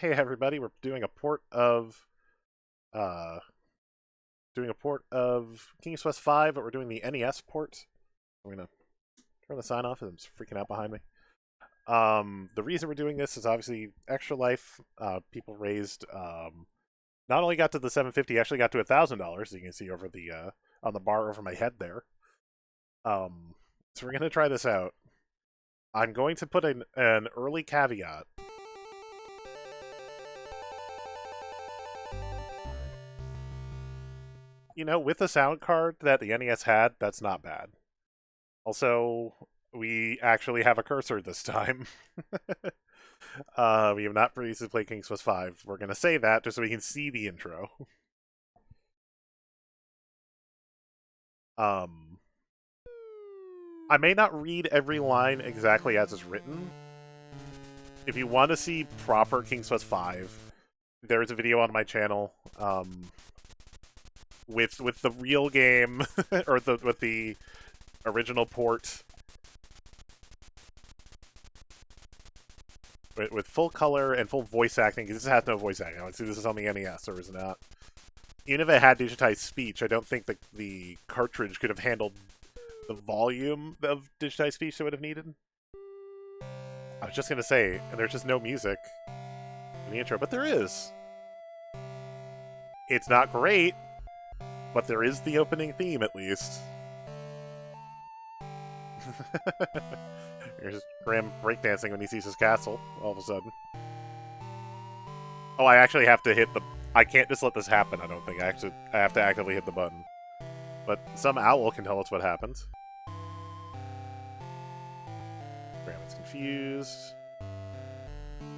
Hey everybody, we're uh doing a port of King's Quest 5, but we're doing the NES port. I'm gonna turn the sign off and it's freaking out behind me. The reason we're doing this is obviously extra life. People raised not only got to the 750, actually got to $1,000, as you can see over the on the bar over my head there. So we're gonna try this out. I'm going to put an early caveat. You know, with the sound card that the NES had, that's not bad. Also, we actually have a cursor this time. We have not previously played King's Quest 5. We're going to say that just so we can see the intro. I may not read every line exactly as it's written. If you want to see proper King's Quest 5, there's a video on my channel with the real game or with the original port with full color and full voice acting, because this has no voice acting. Let's see, this is on the NES, or is it not? Even if it had digitized speech, I don't think the cartridge could have handled the volume of digitized speech it would have needed. I was just gonna say, and there's just no music in the intro, but there is. It's not great, but there is the opening theme, at least. Here's Graham breakdancing when he sees his castle, all of a sudden. Oh, I actually have to hit the... I can't just let this happen, I don't think. I have to actively hit the button. But some owl can tell us what happened. Graham is confused.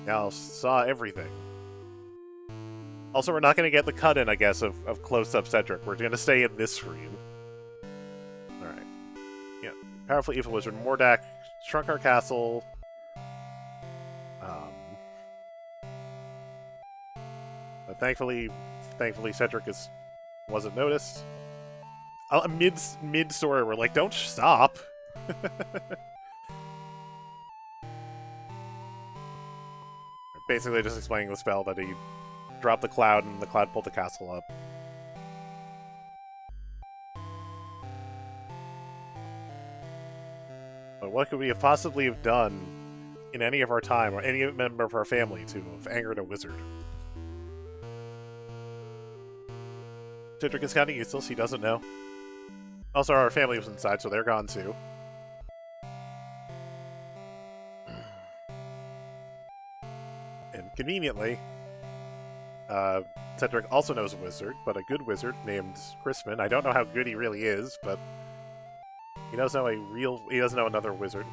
Now saw everything. Also, we're not going to get the cut-in, I guess, of close-up Cedric. We're going to stay in this screen. Alright. Yeah. Powerful evil wizard Mordak shrunk our castle. But thankfully Cedric wasn't noticed. Mid-story, we're like, don't stop! Basically just explaining the spell that he dropped the cloud and the cloud pulled the castle up. But what could we have possibly have done in any of our time, or any member of our family, to have angered a wizard? Cedric is kind of useless, he doesn't know. Also, our family was inside, so they're gone too. And conveniently, Cedric also knows a wizard, but a good wizard named Crispin. I don't know how good he really is, but he does know he doesn't know another wizard.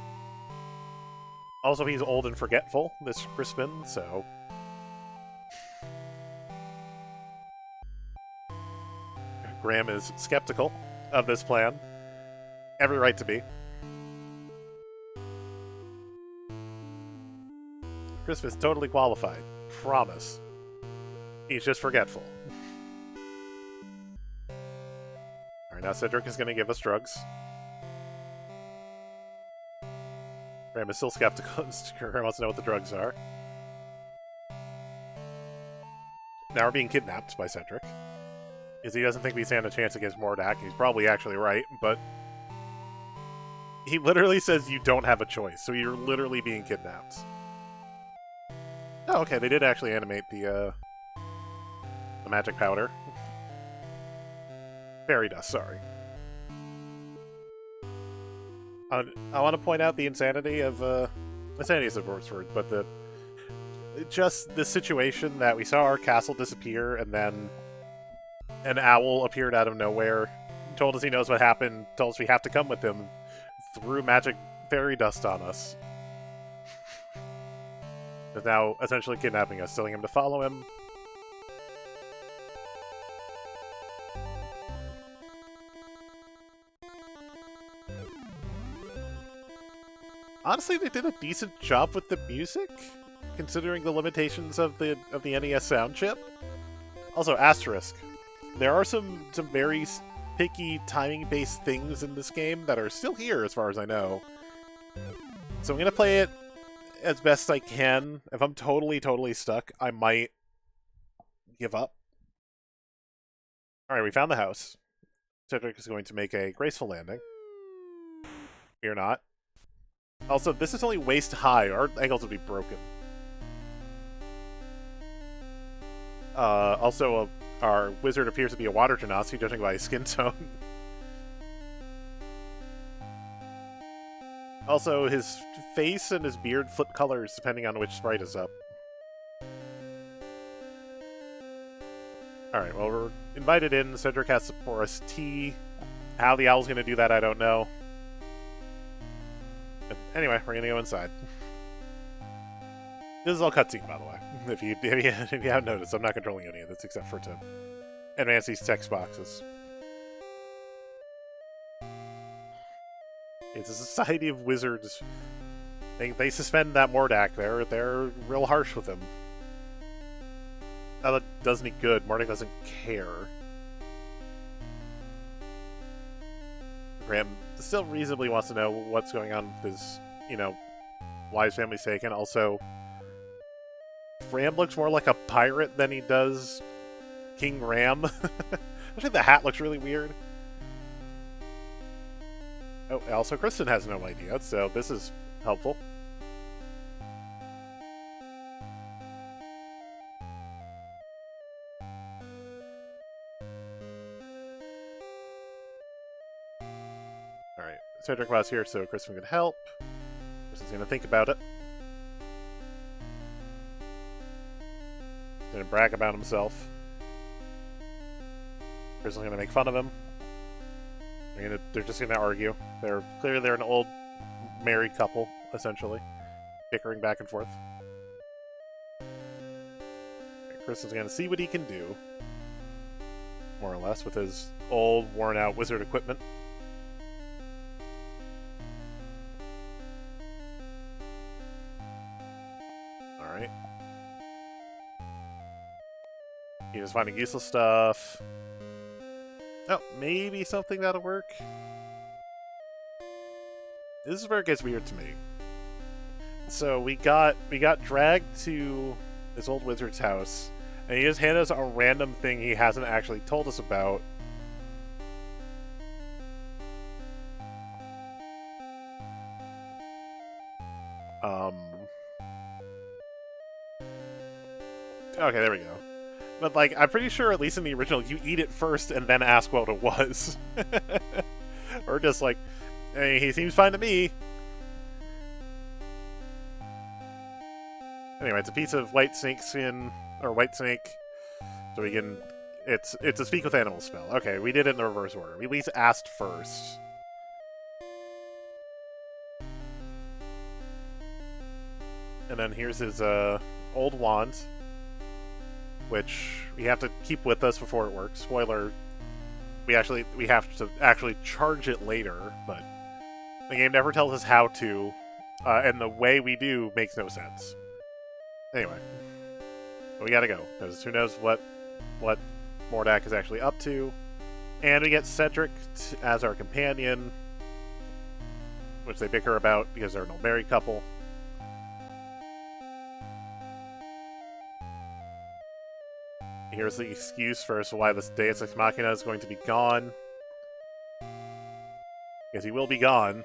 Also, he's old and forgetful, this Crispin, so... Graham is skeptical of this plan. Every right to be. Crispin is totally qualified. Promise. He's just forgetful. Alright, now Cedric is going to give us drugs. Graham is still skeptical. Graham wants to know what the drugs are. Now we're being kidnapped by Cedric. Because he doesn't think we stand a chance against Mordak. He's probably actually right, but... He literally says you don't have a choice, so you're literally being kidnapped. Oh, okay, they did actually animate the magic powder. Fairy dust, sorry. I want to point out the insanity of, insanity is the worst word, but just the situation that we saw our castle disappear, and then an owl appeared out of nowhere, told us he knows what happened, told us we have to come with him, threw magic fairy dust on us. Is now essentially kidnapping us, telling him to follow him. Honestly, they did a decent job with the music, considering the limitations of the NES sound chip. Also, asterisk. There are some very picky timing-based things in this game that are still here, as far as I know. So I'm gonna play it as best I can. If I'm totally stuck, I might give up. Alright, we found the house. Cedric is going to make a graceful landing. You're not. Also, this is only waist high. Our ankles would be broken. Also, our wizard appears to be a water genasi, judging by his skin tone. Also, his face and his beard flip colors depending on which sprite is up. Alright, well, we're invited in. Cedric has to pour us tea. How the owl's gonna do that, I don't know. But anyway, we're gonna go inside. This is all cutscene, by the way. If you haven't noticed, I'm not controlling any of this except for to advance these text boxes. It's a society of wizards. They suspend that Mordak there. They're real harsh with him. Now that does any good. Mordak doesn't care. Graham still reasonably wants to know what's going on with his, why his family's taken. Also, Ram looks more like a pirate than he does King Ram. I think the hat looks really weird. Oh, also Kristen has no idea, so this is helpful. Alright, Cedric was here so Kristen could help. Kristen's gonna think about it. Gonna brag about himself. Kristen's gonna make fun of him. They're just gonna argue. They're an old married couple, essentially. Bickering back and forth. Kristen's gonna see what he can do. More or less, with his old, worn-out wizard equipment. Alright. He's just finding useless stuff. Oh, maybe something that'll work. This is where it gets weird to me. So we got dragged to this old wizard's house, and he just handed us a random thing he hasn't actually told us about. Okay, there we go. But, like, I'm pretty sure, at least in the original, you eat it first and then ask what it was. Or just like, hey, he seems fine to me. Anyway, it's a piece of white snake skin, or white snake, so we can... It's a speak with animals spell. Okay, we did it in the reverse order. We at least asked first. And then here's his old wand, which we have to keep with us before it works. Spoiler, we have to actually charge it later, but the game never tells us how to, and the way we do makes no sense. Anyway, we gotta go, because who knows what Mordak is actually up to. And we get Cedric as our companion, which they bicker about because they're an old married couple. Here's the excuse for why this Deus Ex Machina is going to be gone. Because he will be gone.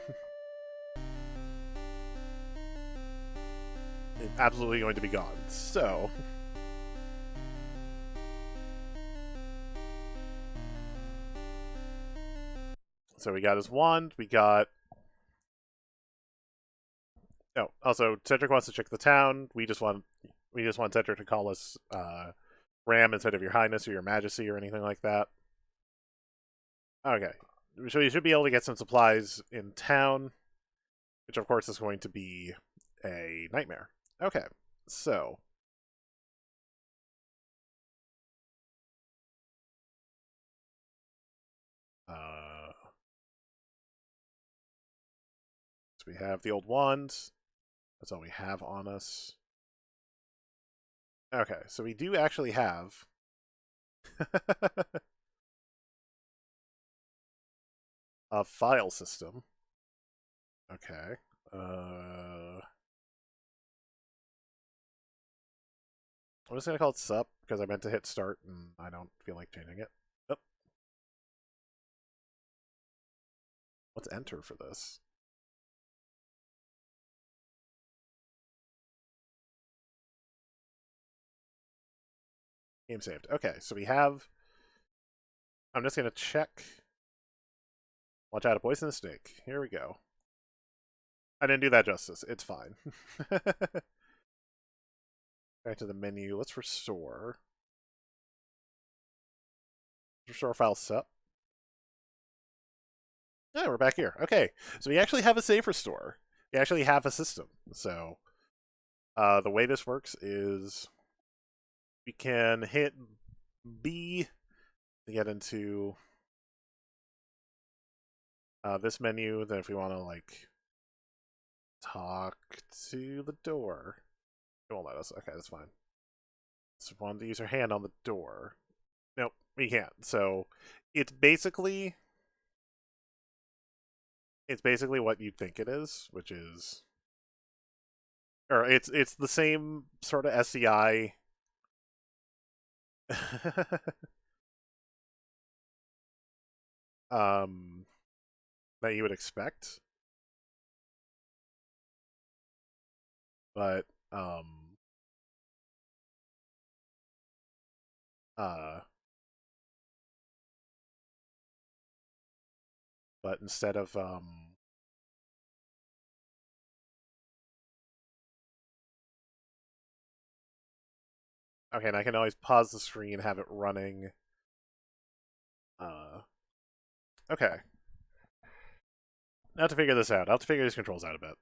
He's absolutely going to be gone. So... So we got his wand, we got... Oh, also, Cedric wants to check the town. We just want Cedric to call us, Ram instead of Your Highness or Your Majesty or anything like that. Okay. So you should be able to get some supplies in town, which of course is going to be a nightmare. Okay, so... So we have the old wand. That's all we have on us. Okay, so we do actually have... a file system. Okay. I'm just gonna call it sup because I meant to hit start and I don't feel like changing it. Oh, let's enter for this. Game saved. Okay, so we have. I'm just gonna check. Watch out, a poisonous snake. Here we go. I didn't do that justice. It's fine. Back to the menu. Let's restore. Restore file sup. Yeah, we're back here. Okay, so we actually have a save restore. We actually have a system. So the way this works is we can hit B to get into this menu. Then if we want to like talk to the door, it won't let us. Okay, that's fine. So we wanted to use our hand on the door. Nope, we can't. So it's basically what you'd think it is, which is, or it's the same sort of SCI. um, that you would expect, but uh, but instead of okay, and I can always pause the screen, have it running. Okay. I have to figure this out. I have to figure these controls out a bit.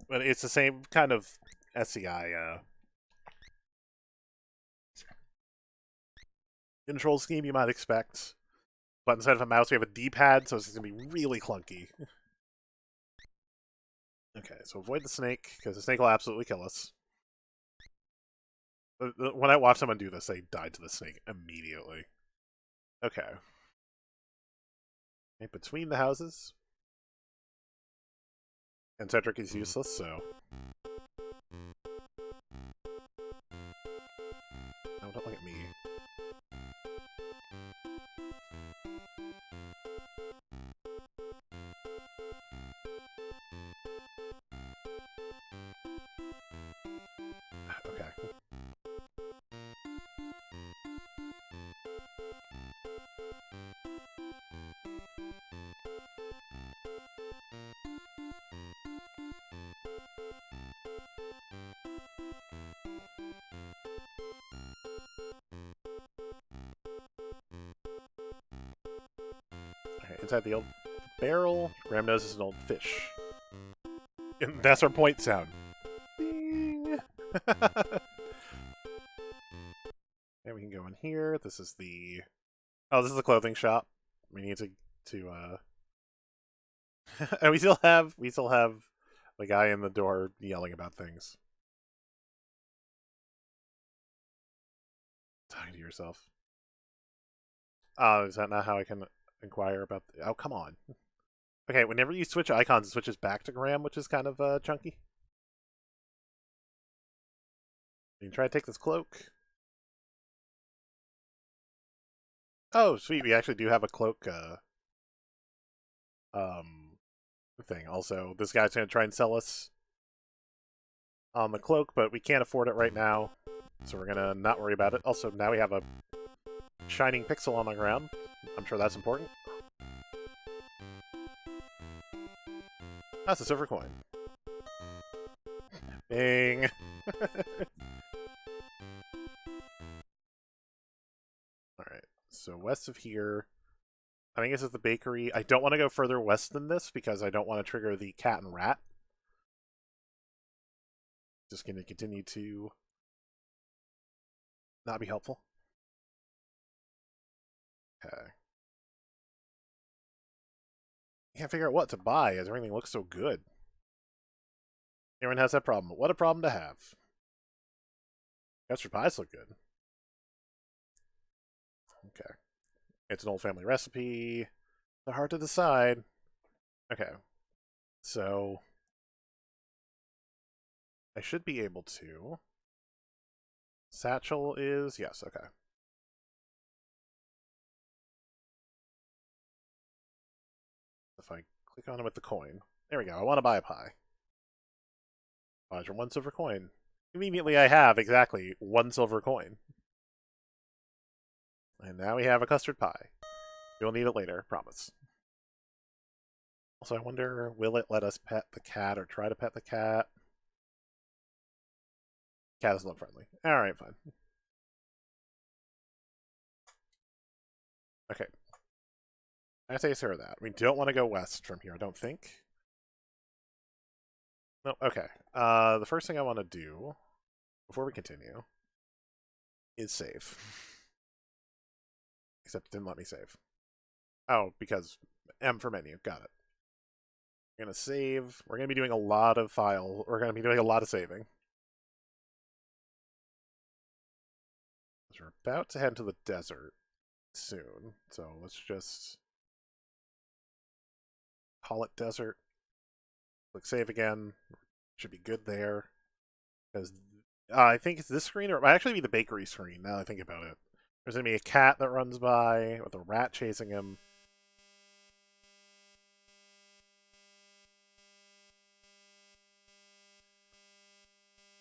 But it's the same kind of SCI control scheme you might expect. But instead of a mouse, we have a D-pad, so it's going to be really clunky. Okay, so avoid the snake, because the snake will absolutely kill us. When I watched someone do this, they died to the snake immediately. Okay. In between the houses. And Cedric is useless, so... Oh, don't look at me. Okay. Okay, inside the old barrel, Graham knows is an old fish. And that's our point sound. Ding! And we can go in here. This is the... Oh, this is the clothing shop. We need to and we still have the guy in the door yelling about things. Talking to yourself. Oh, is that not how I can inquire about oh, come on. Okay, whenever you switch icons, it switches back to Graham, which is kind of chunky. You can try to take this cloak. Oh, sweet, we actually do have a cloak thing. Also, this guy's gonna try and sell us on the cloak, but we can't afford it right now, so we're gonna not worry about it. Also, now we have a shining pixel on the ground. I'm sure that's important. That's a silver coin. Bing! Alright, so west of here, I think this is the bakery. I don't want to go further west than this because I don't want to trigger the cat and rat. Just going to continue to not be helpful. Okay. Can't figure out what to buy as everything looks so good. Everyone has that problem. What a problem to have. Custard pies look good. Okay. It's an old family recipe. They're hard to decide. Okay. So I should be able to. Satchel is... Yes, okay. If I click on it with the coin. There we go. I want to buy a pie. 1 silver coin. Immediately I have exactly 1 silver coin. And now we have a custard pie. We'll need it later, promise. Also, I wonder, will it let us pet the cat or try to pet the cat? Cat is love friendly. Alright, fine. Okay. I say sir that. We don't want to go west from here, I don't think. No, okay. The first thing I want to do, before we continue, is save. Except it didn't let me save. Oh, because M for menu. Got it. We're going to save. We're going to be doing a lot of file. We're going to be doing a lot of saving. We're about to head to the desert soon. So let's just call it desert. Click save again. Should be good there. Because I think it's this screen, or it might actually be the bakery screen now that I think about it. There's going to be a cat that runs by with a rat chasing him.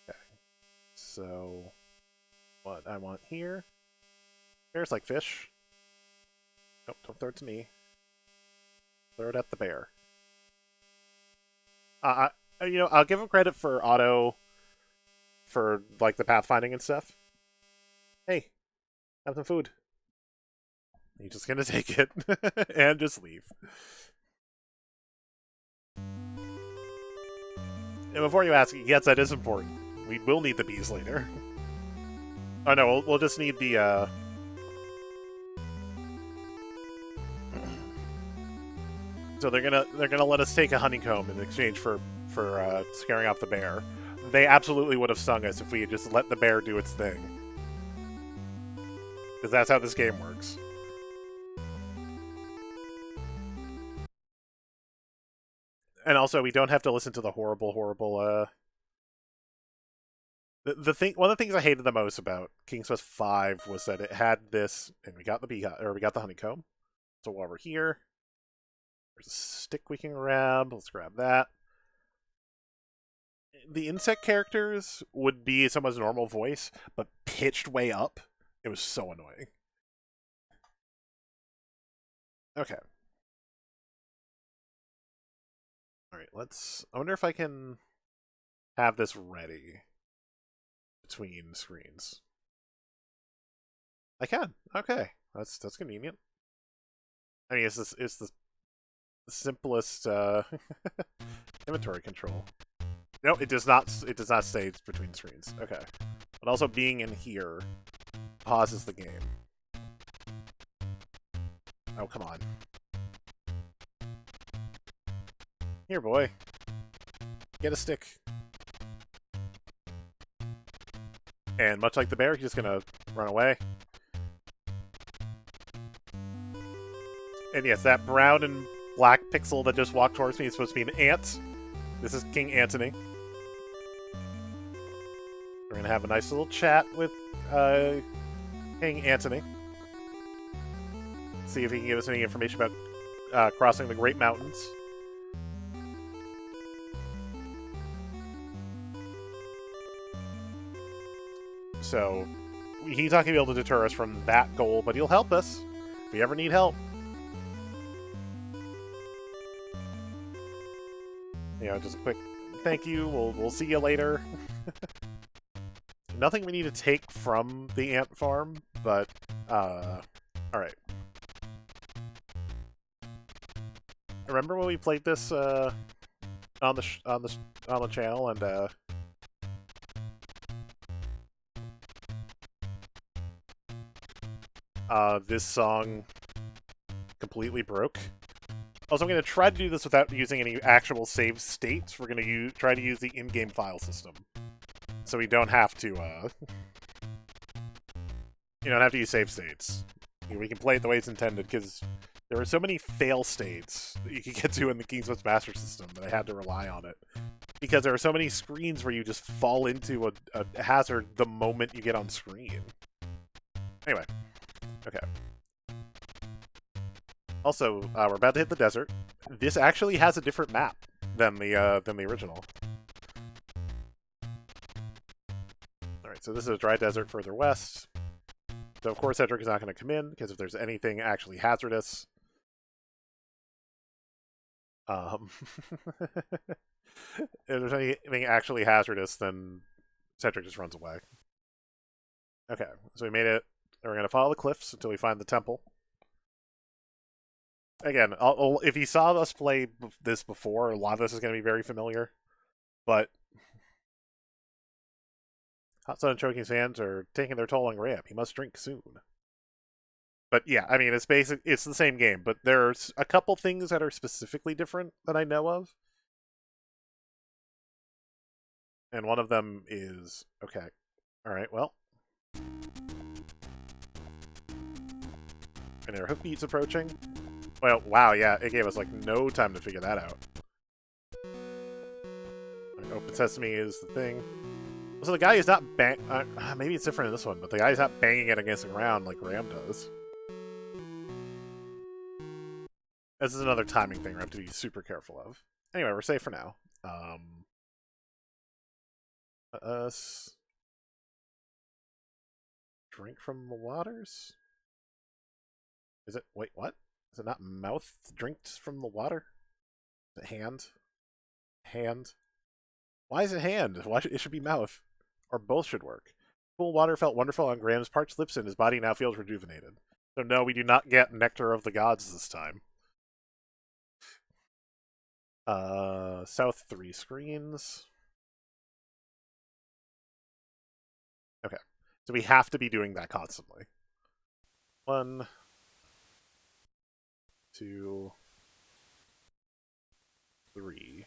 Okay. So, what I want here. Bear's like fish. Nope, don't throw it to me. Throw it at the bear. You know, I'll give him credit for auto, for like the pathfinding and stuff. Hey, have some food. You're just gonna take it and just leave. And before you ask, yes, that is important. We will need the bees later. Oh no, we'll just need the. So they're gonna let us take a honeycomb in exchange for scaring off the bear. They absolutely would have stung us if we had just let the bear do its thing. Because that's how this game works. And also, we don't have to listen to the horrible. The thing, one of the things I hated the most about King's Quest V was that it had this, and we got the honeycomb. So while we're here, there's a stick we can grab. Let's grab that. The insect characters would be someone's normal voice, but pitched way up. It was so annoying. Okay. Alright, I wonder if I can have this ready between screens. I can. Okay. That's convenient. I mean, it's the simplest inventory control. No, it does not stay between screens. Okay. But also being in here pauses the game. Oh, come on. Here, boy. Get a stick. And much like the bear, he's just gonna run away. And yes, that brown and black pixel that just walked towards me is supposed to be an ant. This is King Antony. We're gonna have a nice little chat with King Antony. See if he can give us any information about crossing the Great Mountains. So, he's not going to be able to deter us from that goal, but he'll help us if we ever need help. You know, just a quick thank you. We'll see you later. Nothing we need to take from the ant farm, but alright. Remember when we played this on the channel and this song completely broke? Also, I'm going to try to do this without using any actual save states. We're going to try to use the in-game file system. So we don't have to, you don't have to use save states. We can play it the way it's intended, because there were so many fail states that you could get to in the King's Quest Master System that I had to rely on it. Because there are so many screens where you just fall into a hazard the moment you get on screen. Anyway, okay. Also, we're about to hit the desert. This actually has a different map than the original. Alright, so this is a dry desert further west. So of course Cedric is not going to come in, because if there's anything actually hazardous... if there's anything actually hazardous, then Cedric just runs away. Okay, so we made it. We're going to follow the cliffs until we find the temple. Again, if you saw us play this before, a lot of this is going to be very familiar. But Hot Sun and Choking Sands are taking their toll on Graham. He must drink soon. But yeah, I mean, it's the same game, but there's a couple things that are specifically different that I know of. And one of them is... Okay. Alright, well. And our hoofbeat's approaching. Well, wow, yeah, it gave us, like, no time to figure that out. Right, Open Sesame is the thing. So the guy is not maybe it's different in this one, but the guy is not banging it against the ground like Graham does. This is another timing thing we have to be super careful of. Anyway, we're safe for now. Let us drink from the waters? Is it... Wait, what? Is it not mouth drinks from the water? Is it hand? Hand? Why is it hand? Why it should be mouth. Or both should work. Cool water felt wonderful on Graham's parched lips, and his body now feels rejuvenated. So no, we do not get Nectar of the Gods this time. South 3 screens. Okay. So we have to be doing that constantly. 1, 2, 3.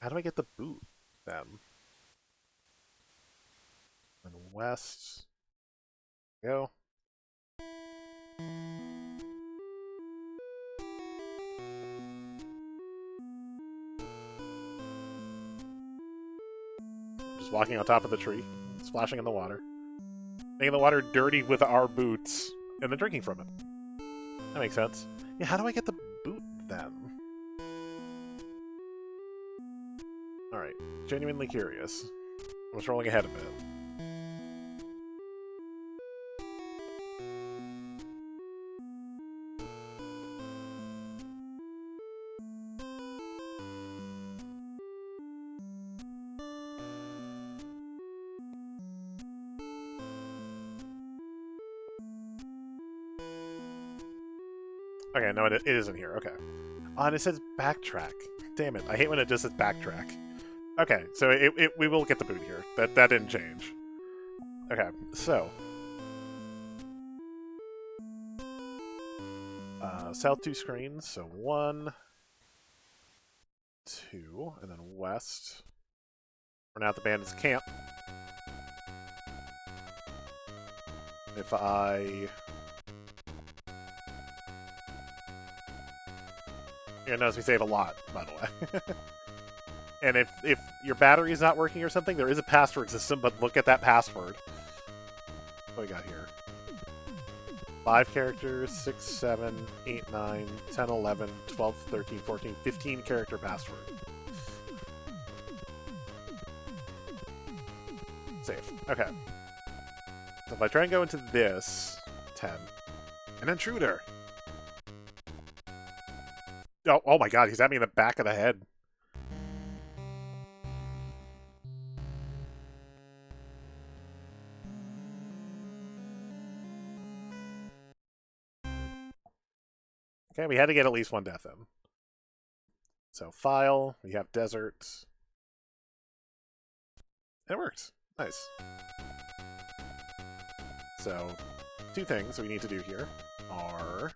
How do I get the boot, then? And west. Go. Just walking on top of the tree, splashing in the water. Making the water dirty with our boots, and then drinking from it. That makes sense. Yeah, how do I get the boot, then? Alright, genuinely curious. I'm just rolling ahead a bit. Okay, no, it isn't here. Okay. Oh, and it says backtrack. Damn it. I hate when it just says backtrack. Okay, so we will get the boot here. That didn't change. Okay, so. South 2 screens, so 1, 2, and then west. We're now at the bandit's camp. If I... You're gonna notice we save a lot, by the way. And if your battery is not working or something, there is a password system, but look at that password. What do we got here? 5 characters, 6, 7, 8, 9, 10, 11, 12, 13, 14, 15 character password. Save. Okay. So if I try and go into this, 10. An intruder! Oh my god, he's at me in the back of the head. Okay, we had to get at least one death in. So file, we have desert. It works. Nice. So, 2 things we need to do here are...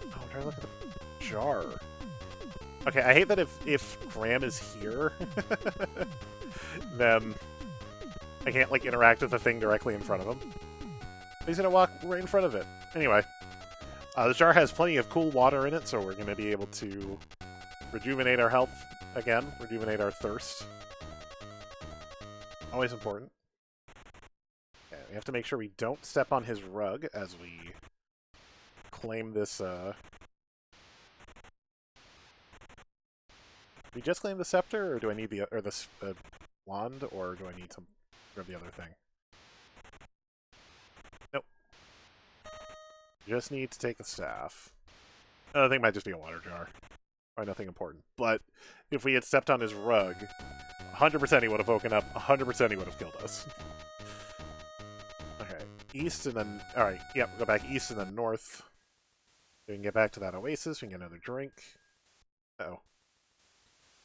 Oh, I'm trying to look at the jar. Okay, I hate that if Graham is here, then I can't, like, interact with the thing directly in front of him. He's gonna walk right in front of it. Anyway, the jar has plenty of cool water in it, so we're gonna be able to rejuvenate our health again, rejuvenate our thirst. Always important. Okay, we have to make sure we don't step on his rug as we claim this, we just claim the scepter, or do I need the wand, or do I need to grab the other thing? Nope. Just need to take the staff. I think it might just be a water jar. Probably nothing important. But if we had stepped on his rug, 100% he would have woken up, 100% he would have killed us. Okay, east and then... Alright, yep, go back east and then north. We can get back to that oasis, we can get another drink. Uh-oh.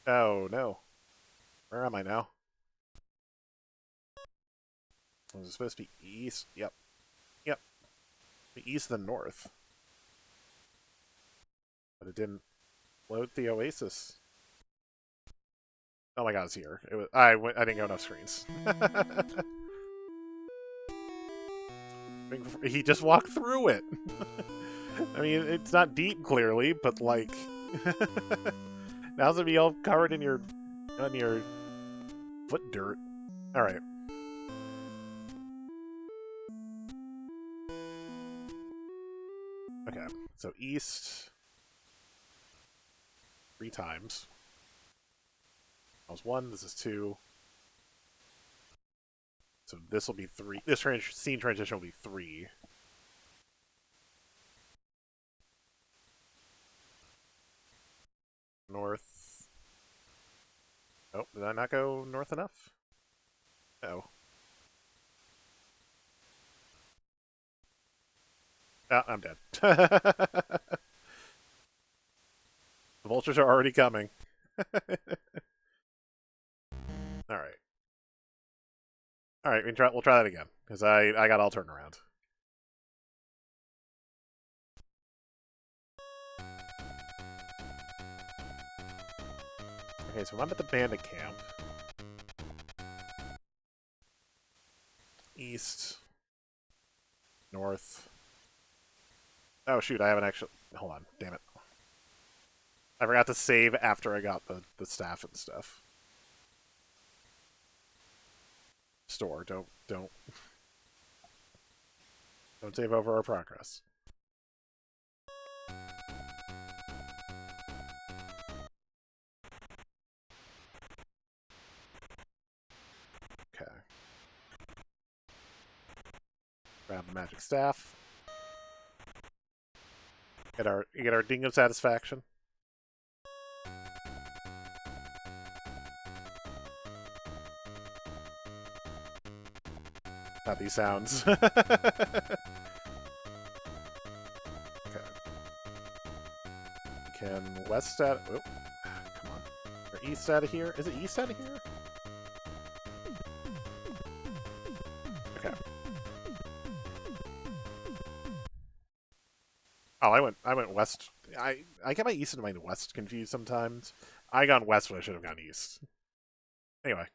Oh, no. Where am I now? Was it supposed to be east? Yep. Yep. East then north. But it didn't load the oasis. Oh my god, it's here. It was, I didn't go enough screens. He just walked through it. I mean, it's not deep, clearly, but like... Now's gonna be all covered in your foot dirt. Alright. Okay, so east 3 times. That was 1, this is 2. So this will be 3. This scene transition will be 3. North. Oh, did I not go north enough? Oh. Ah, I'm dead. The vultures are already coming. Alright. Alright, we'll try that again. Because I got all turned around. Okay, so I'm at the bandit camp. East. North. Oh shoot, I haven't actually... Hold on, damn it. I forgot to save after I got the staff and stuff. Store, don't save over our progress. Okay. Grab the magic staff. Get our ding of satisfaction. Not these sounds. Okay. Can west out... Oh, come on. Or east out of here? Is it east out of here? Okay. Oh, I went west. I get my east and my west confused sometimes. I gone west when I should have gone east. Anyway.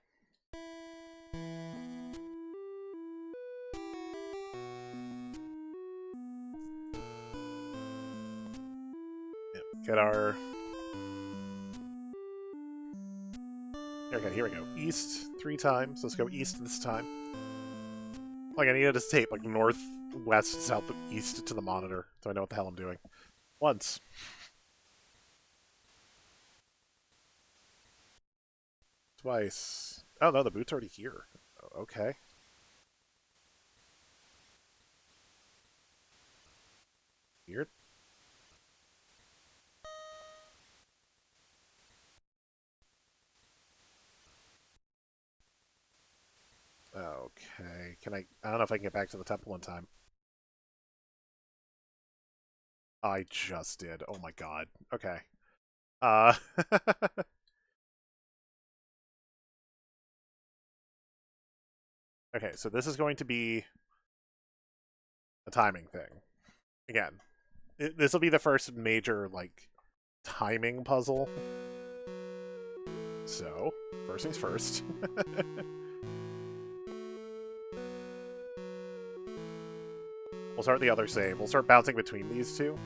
Get our... Okay, here we go. East 3 times. Let's go east this time. Like, I needed to tape, like, north, west, south, east to the monitor, so I know what the hell I'm doing. Once. Twice. Oh, no, the boot's already here. Okay. Weird. Okay. I don't know if I can get back to the temple in time. I just did. Oh my god. Okay. Uh... Okay, so this is going to be a timing thing. Again, this will be the first major, like, timing puzzle. So, first things first. We'll start the other save. We'll start bouncing between these two.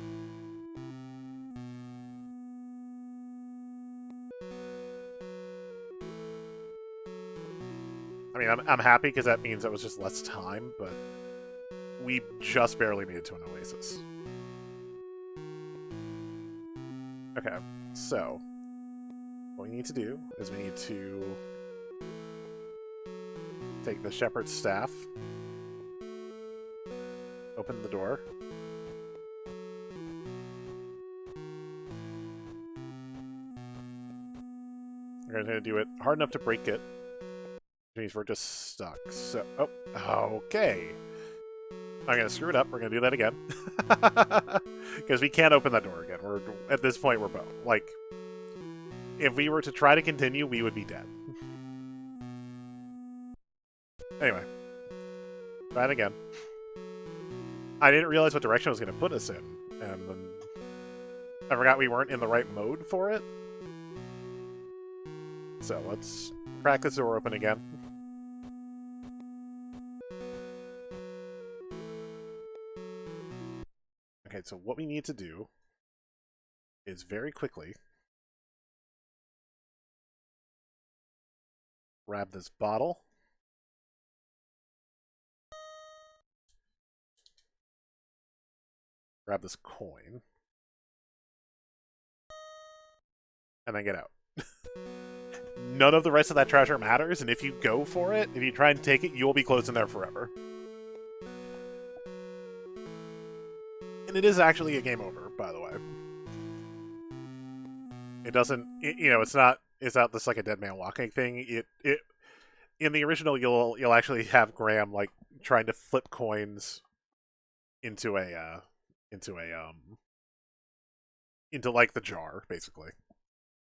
I mean, I'm happy because that means that was just less time, but we just barely made it to an oasis. Okay, so what we need to do is we need to take the shepherd's staff, open the door, we're going to do it hard enough to break it, which means we're just stuck. So, oh, okay. I'm going to screw it up. We're going to do that again. Because we can't open that door again. We're at this point, we're both. Like, if we were to try to continue, we would be dead. Anyway. Try it again. I didn't realize what direction it was going to put us in. And then I forgot we weren't in the right mode for it. So let's crack this door open again. Okay, so what we need to do is very quickly grab this bottle. Grab this coin. And then get out. None of the rest of that treasure matters, and if you go for it, if you try and take it, you'll be closed in there forever. And it is actually a game over, by the way. It doesn't, you know, it's not this like a dead man walking thing. It in the original, you'll actually have Graham like trying to flip coins into like the jar, basically.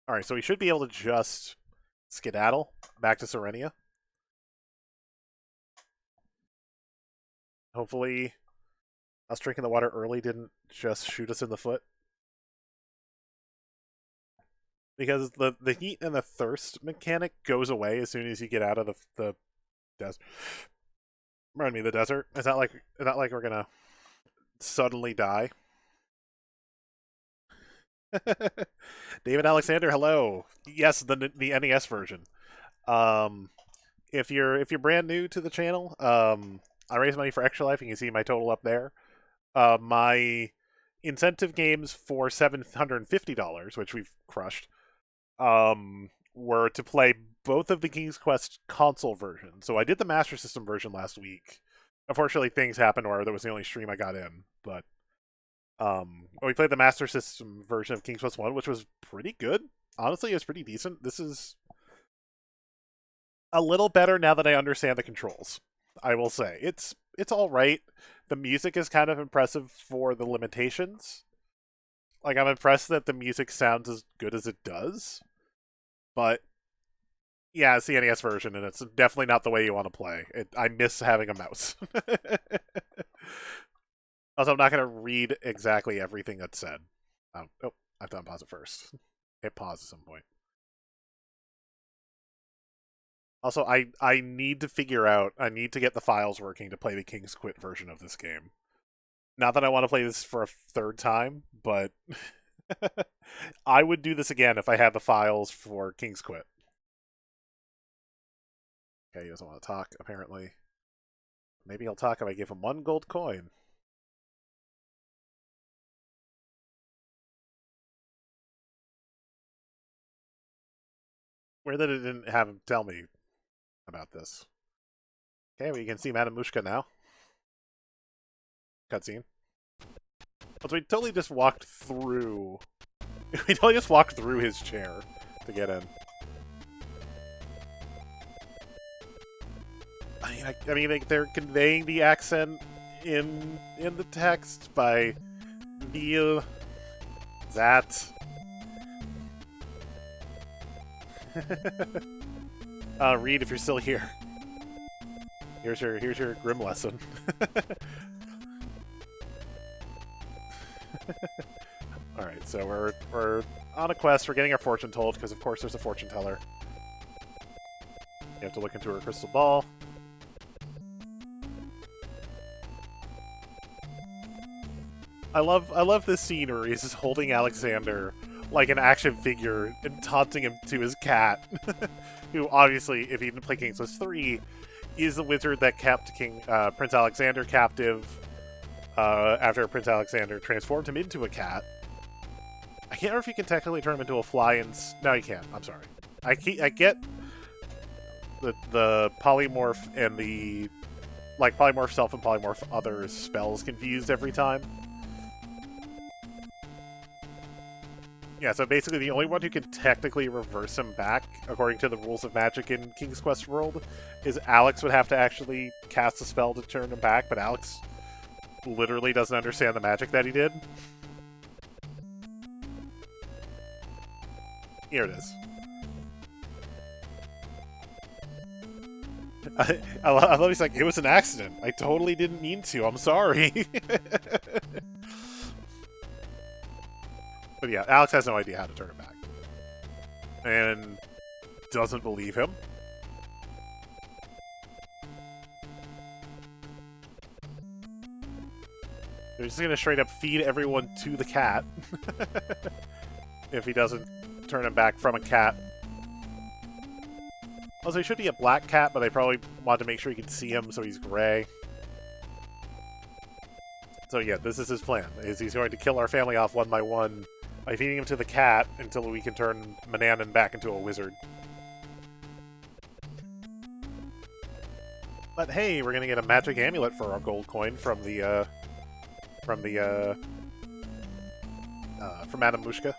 All right, so we should be able to just skedaddle back to Serenia. Hopefully, us drinking the water early didn't just shoot us in the foot. Because the heat and the thirst mechanic goes away as soon as you get out of the desert. Pardon me, the desert. Is that like we're gonna suddenly die? David Alexander, hello. Yes, the NES version. If you're brand new to the channel, I raise money for Extra Life. You can see my total up there. My incentive games for $750, which we've crushed, were to play both of the King's Quest console versions. So I did the Master System version last week. Unfortunately, things happened where that was the only stream I got in, but we played the Master System version of King's Quest 1, which was pretty good. Honestly, it was pretty decent. This is a little better now that I understand the controls. I will say. It's all right. The music is kind of impressive for the limitations. Like, I'm impressed that the music sounds as good as it does. But, yeah, it's the NES version, and it's definitely not the way you want to play. I miss having a mouse. Also, I'm not going to read exactly everything that's said. Oh, I have to unpause it first. Hit pause at some point. Also, I need to figure out, I need to get the files working to play the King's Quit version of this game. Not that I want to play this for a third time, but I would do this again if I had the files for King's Quit. Okay, he doesn't want to talk, apparently. Maybe he'll talk if I give him 1 gold coin. Weird that it didn't have him tell me about this. Okay, we can see Madame Mushka now. Cutscene. So we totally just walked through... We totally just walked through his chair to get in. I mean, they're conveying the accent in the text by Neil that. Reed, if you're still here, here's your Grim lesson. All right, so we're on a quest. We're getting our fortune told, because of course there's a fortune teller. You have to look into her crystal ball. I love this scene where he's just holding Alexander like an action figure and taunting him to his cat, who obviously, if he didn't play King's Quest 3, is the wizard that kept Prince Alexander captive after Prince Alexander transformed him into a cat. I can't remember if you can technically turn him into a fly and... No, you can't. I'm sorry. I get the polymorph and the... Like, polymorph self and polymorph other spells confused every time. Yeah, so basically the only one who can technically reverse him back, according to the rules of magic in King's Quest World, is Alex would have to actually cast a spell to turn him back, but Alex literally doesn't understand the magic that he did. Here it is. I love he's like, it was an accident. I totally didn't mean to. I'm sorry. But yeah, Alex has no idea how to turn it back. And doesn't believe him. They're just gonna straight up feed everyone to the cat. If he doesn't turn him back from a cat. Also, he should be a black cat, but they probably want to make sure you can see him, so he's gray. So yeah, this is his plan. He's going to kill our family off one by one by feeding him to the cat until we can turn Mananan back into a wizard. But hey, we're gonna get a magic amulet for our gold coin from Madame Mushka.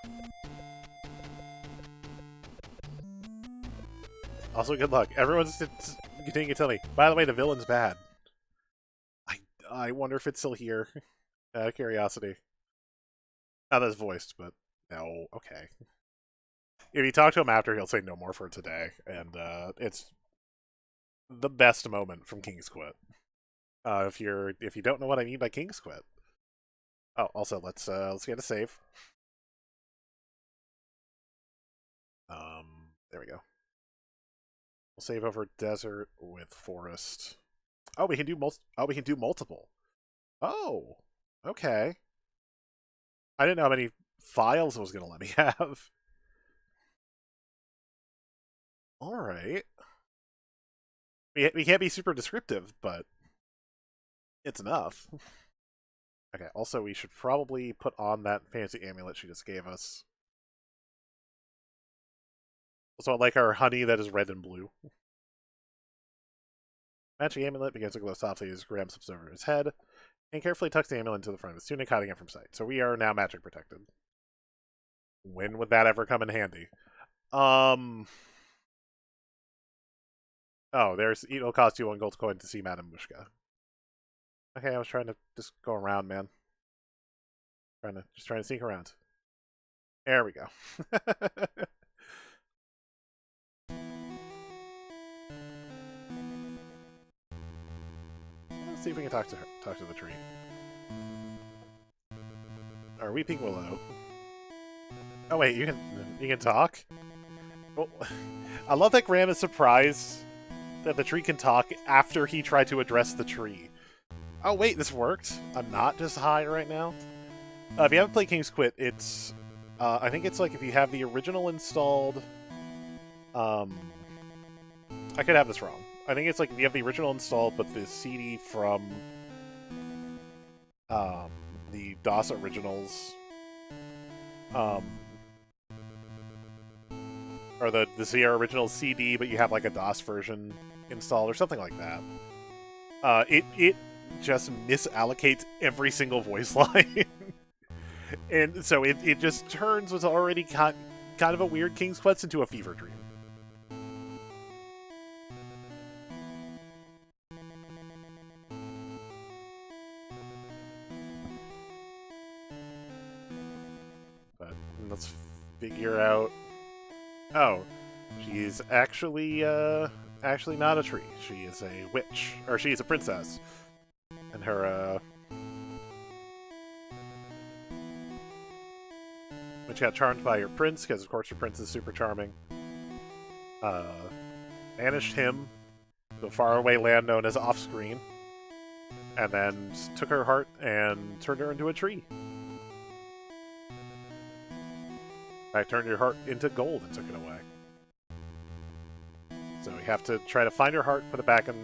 Also, good luck. Everyone's continuing to tell me. By the way, the villain's bad. I wonder if it's still here. Out of curiosity. Not as voiced, but no. Okay. If you talk to him after, he'll say no more for today, and it's the best moment from King's Quit. If you don't know what I mean by King's Quit. Oh, also let's get a save. There we go. We'll save over desert with forest. Oh, we can do multiple. Oh, okay. I didn't know how many files it was going to let me have. All right. We can't be super descriptive, but it's enough. Okay, also we should probably put on that fancy amulet she just gave us. Also, I like our honey that is red and blue. Magic amulet begins to glow softly as Graham slips over his head, and carefully tucks the amulet into the front of his tunic, hiding it from sight. So we are now magic protected. When would that ever come in handy? Oh, it'll cost you 1 gold coin to see Madame Mushka. Okay, I was trying to just go around, man. Just trying to sneak around. There we go. Let's see if we can talk to the tree. Our weeping willow. Oh wait, you can talk? Oh, I love that Graham is surprised that the tree can talk after he tried to address the tree. Oh wait, this worked. I'm not just high right now. If you haven't played King's Quit, it's I think it's like if you have the original installed. I could have this wrong. I think it's like if you have the original installed, but the CD from the DOS originals, or the Sierra original CD, but you have like a DOS version installed or something like that. It just misallocates every single voice line, and so it just turns what's already kind of a weird King's Quest into a fever dream. Let's figure out. Oh, she's actually not a tree. She is a witch, or she is a princess, and her Which got charmed by your prince, because of course your prince is super charming. Uh, banished him to a faraway land known as Offscreen, and then took her heart and turned her into a tree. I turned your heart into gold and took it away. So we have to try to find her heart, put it back in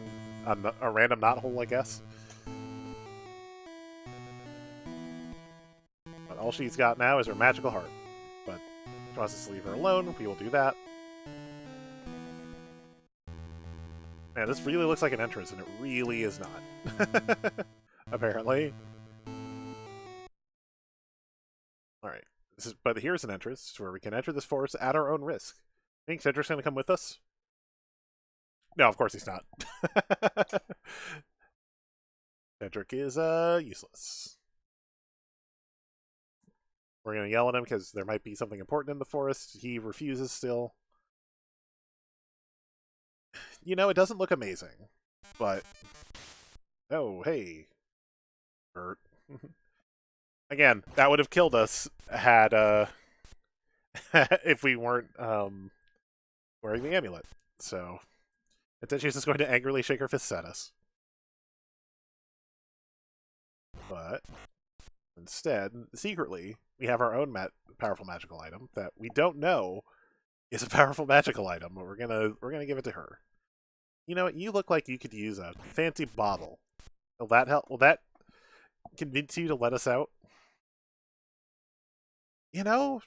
a random knot hole, I guess. But all she's got now is her magical heart. But if she wants us to leave her alone, we will do that. Man, this really looks like an entrance, and it really is not. Apparently. Alright. But here's an entrance where we can enter this forest at our own risk. Think Cedric's going to come with us? No, of course he's not. Cedric is useless. We're going to yell at him because there might be something important in the forest. He refuses still. You know, it doesn't look amazing, but... Oh, hey. Bert. Again, that would have killed us had, if we weren't, wearing the amulet. So, and then she's just going to angrily shake her fists at us. But, instead, secretly, we have our own powerful magical item that we don't know is a powerful magical item, but we're gonna give it to her. You know what? You look like you could use a fancy bottle. Will that help? Will that convince you to let us out? You know,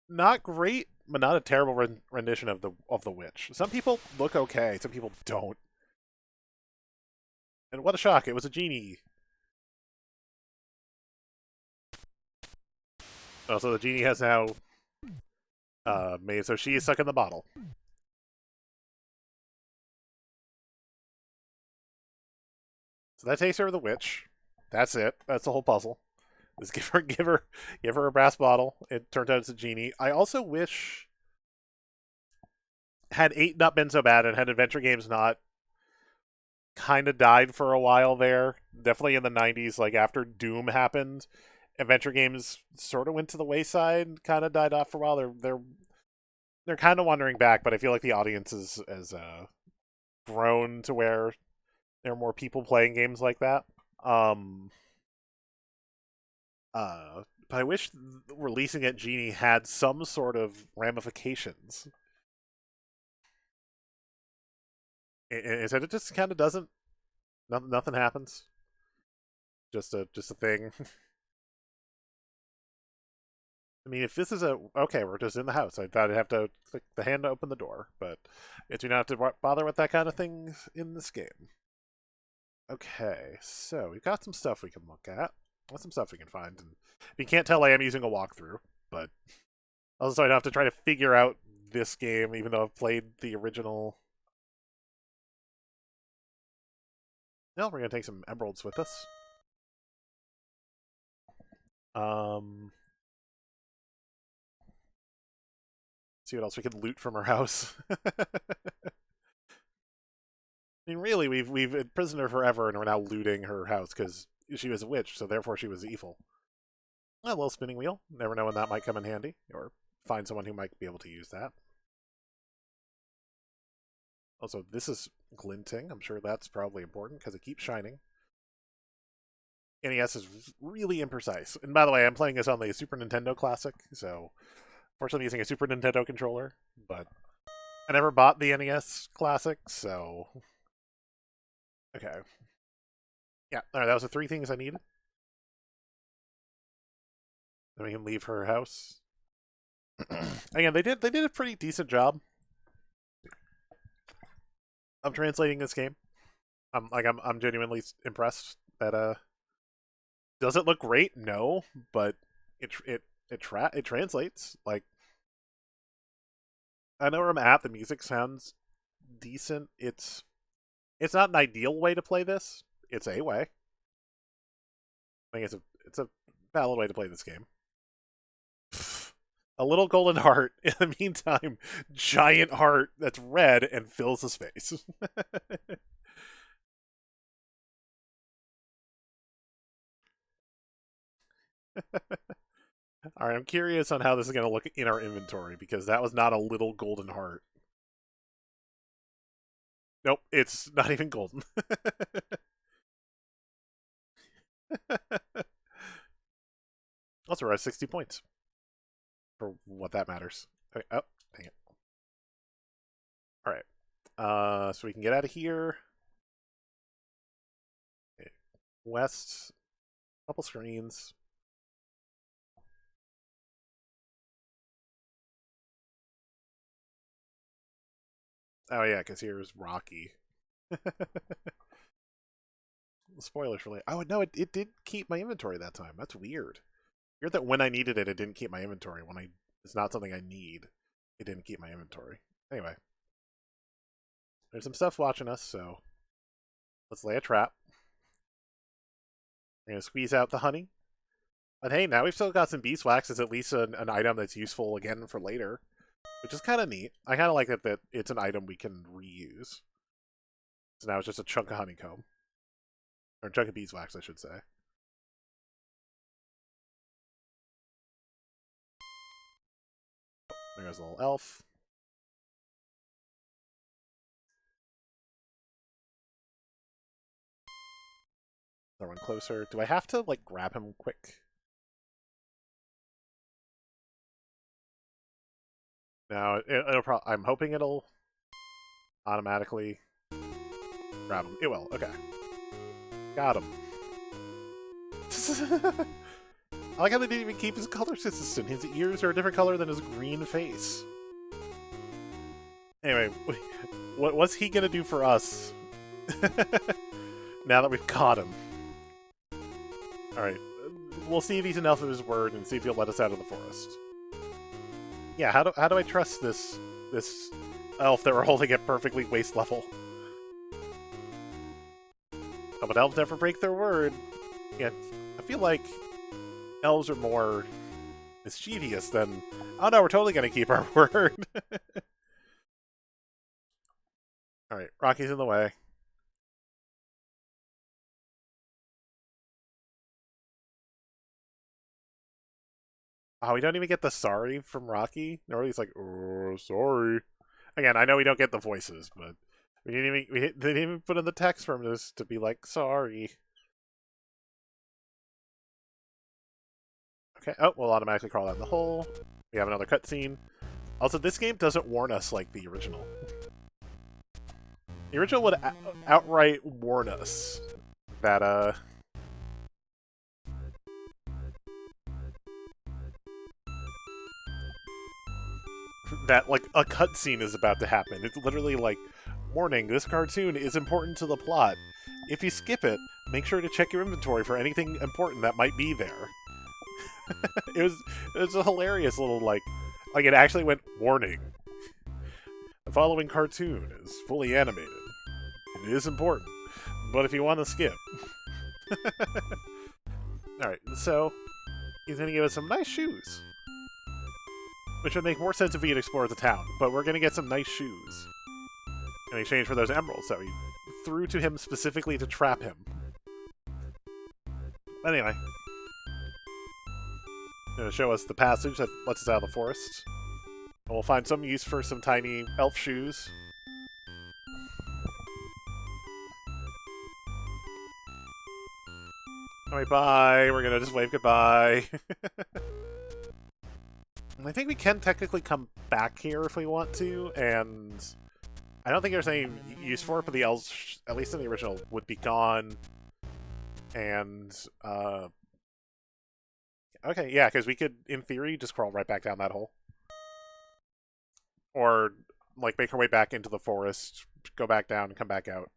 not great, but not a terrible rendition of the witch. Some people look okay, some people don't. And what a shock! It was a genie. Oh, so the genie has now made so she is stuck in the bottle. So that takes her to the witch. That's it. That's the whole puzzle. Just give her a brass bottle. It turned out it's a genie. I also wish had 8 not been so bad and had adventure games not kind of died for a while there. Definitely in the 90s, like after Doom happened, adventure games sort of went to the wayside, kind of died off for a while. They're kind of wandering back, but I feel like the audience has grown to where there are more people playing games like that. But I wish releasing it Genie had some sort of ramifications. Instead, it just kind of doesn't. Nothing happens. Just a thing. I mean, if this is okay, we're just in the house. I thought I'd have to click the hand to open the door, but you do not have to bother with that kind of thing in this game. Okay, so we've got some stuff we can look at. What's some stuff we can find? And if you can't tell, I am using a walkthrough, but also I don't have to try to figure out this game, even though I've played the original. No, we're gonna take some emeralds with us. See what else we can loot from her house. I mean, really, we've imprisoned her forever, and we're now looting her house because she was a witch, so therefore she was evil. A little spinning wheel. Never know when that might come in handy, or find someone who might be able to use that. Also, this is glinting. I'm sure that's probably important because it keeps shining. NES is really imprecise. And by the way, I'm playing this on the Super Nintendo Classic, so fortunately using a Super Nintendo controller, but I never bought the NES Classic, so... Okay. Yeah, alright, that was the 3 things I needed. Then we can leave her house. Again, they did a pretty decent job of translating this game. I'm genuinely impressed that does it look great? No, but it translates. Like, I know where I'm at. The music sounds decent. It's not an ideal way to play this. It's a way. I think it's a valid way to play this game. A little golden heart. In the meantime, giant heart that's red and fills the space. Alright, I'm curious on how this is going to look in our inventory, because that was not a little golden heart. Nope, it's not even golden. Also, we're at 60 points. For what that matters. Okay, oh, dang it. Alright. So we can get out of here. Okay. West. Couple screens. Oh yeah, because here's Rocky. Spoilers for later. Oh no, it did keep my inventory that time. That's weird. Weird that when I needed it, it didn't keep my inventory. When it's not something I need, it didn't keep my inventory. Anyway, there's some stuff watching us, so let's lay a trap. We're gonna squeeze out the honey. But hey, now we've still got some beeswax as at least an item that's useful again for later, which is kind of neat. I kind of like that it's an item we can reuse. So now it's just a chunk of honeycomb. Or a chunk of beeswax, I should say. There's a little elf. Another one closer. Do I have to, like, grab him quick? No, it'll probably... I'm hoping it'll automatically grab him. It will. Okay. Got him. I like how they didn't even keep his color consistent. His ears are a different color than his green face. Anyway, what's he gonna do for us? Now that we've caught him. Alright. We'll see if he's enough of his word and see if he'll let us out of the forest. Yeah, how do I trust this elf that we're holding at perfectly waist level? Oh, but elves never break their word. Yeah, I feel like elves are more mischievous than... Oh no, we're totally gonna keep our word. Alright, Rocky's in the way. Oh, we don't even get the sorry from Rocky. Nor he's like, oh, sorry. Again, I know we don't get the voices, but they didn't even put in the text from this to be like, sorry. Okay, oh, we'll automatically crawl out in the hole. We have another cutscene. Also, this game doesn't warn us like the original. The original would outright warn us that, that, like, a cutscene is about to happen. It's literally like, warning, this cartoon is important to the plot. If you skip it, make sure to check your inventory for anything important that might be there. it was a hilarious little, like, it actually went, warning. The following cartoon is fully animated. It is important, but if you want to skip. Alright, so he's going to give us some nice shoes. Which would make more sense if we had explored the town, but we're going to get some nice shoes. In exchange for those emeralds that we threw to him specifically to trap him. Anyway. Going to show us the passage that lets us out of the forest. And we'll find some use for some tiny elf shoes. Alright, bye. We're going to just wave goodbye. I think we can technically come back here if we want to, and I don't think there's any use for it, but the elves, at least in the original, would be gone. And, okay, yeah, because we could, in theory, just crawl right back down that hole. Or, like, make our way back into the forest, go back down, and come back out.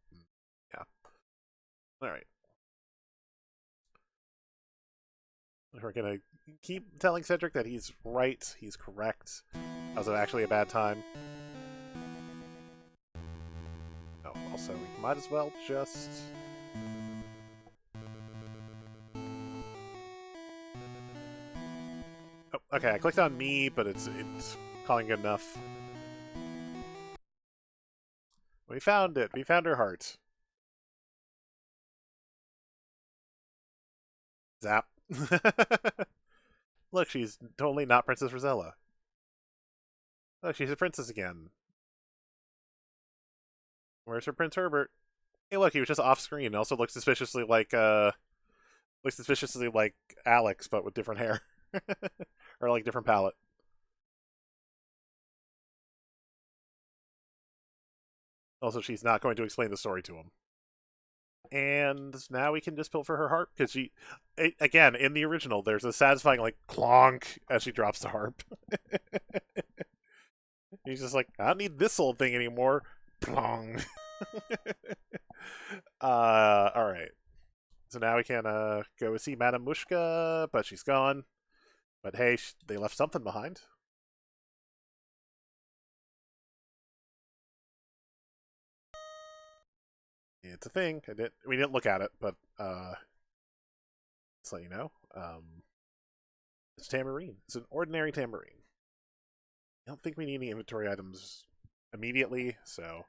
Yeah. Alright. We're gonna keep telling Cedric that he's right, he's correct. That was actually a bad time. Oh, also, we might as well just... Oh, okay, I clicked on me, but it's calling good enough. We found it. We found her heart. Zap. Look, she's totally not Princess Rosella. Look, she's a princess again. Where's her Prince Herbert? Hey, look, he was just off screen. Also looks suspiciously like Alex, but with different hair. Or like different palette. Also, she's not going to explain the story to him. And now we can just pilfer her harp because again, in the original, there's a satisfying like clonk as she drops the harp. He's just like, I don't need this old thing anymore. Plong. All right. So now we can go see Madame Mushka, but she's gone. But hey, they left something behind. It's a thing. We didn't look at it, but just let you know. It's tambourine. It's an ordinary tambourine. I don't think we need any inventory items immediately, so.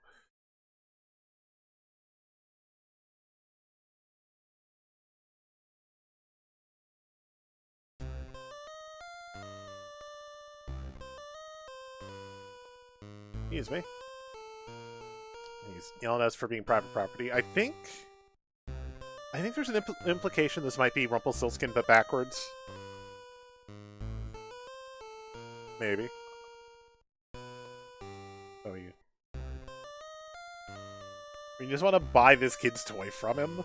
Excuse me. He's yelling at us for being private property. I think there's an implication this might be Rumpelstiltskin, but backwards. Maybe. Oh, you just want to buy this kid's toy from him?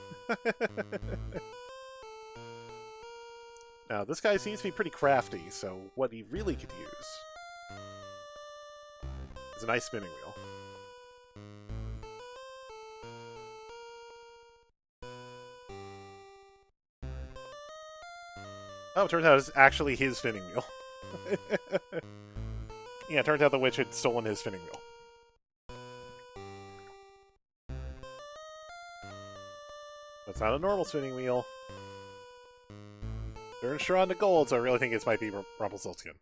Now, this guy seems to be pretty crafty, so what he really could use is a nice spinning wheel. Oh, it turns out it's actually his spinning wheel. Yeah, it turns out the witch had stolen his spinning wheel. That's not a normal spinning wheel. They're sure on the gold, so I really think this might be Rumpelstiltskin.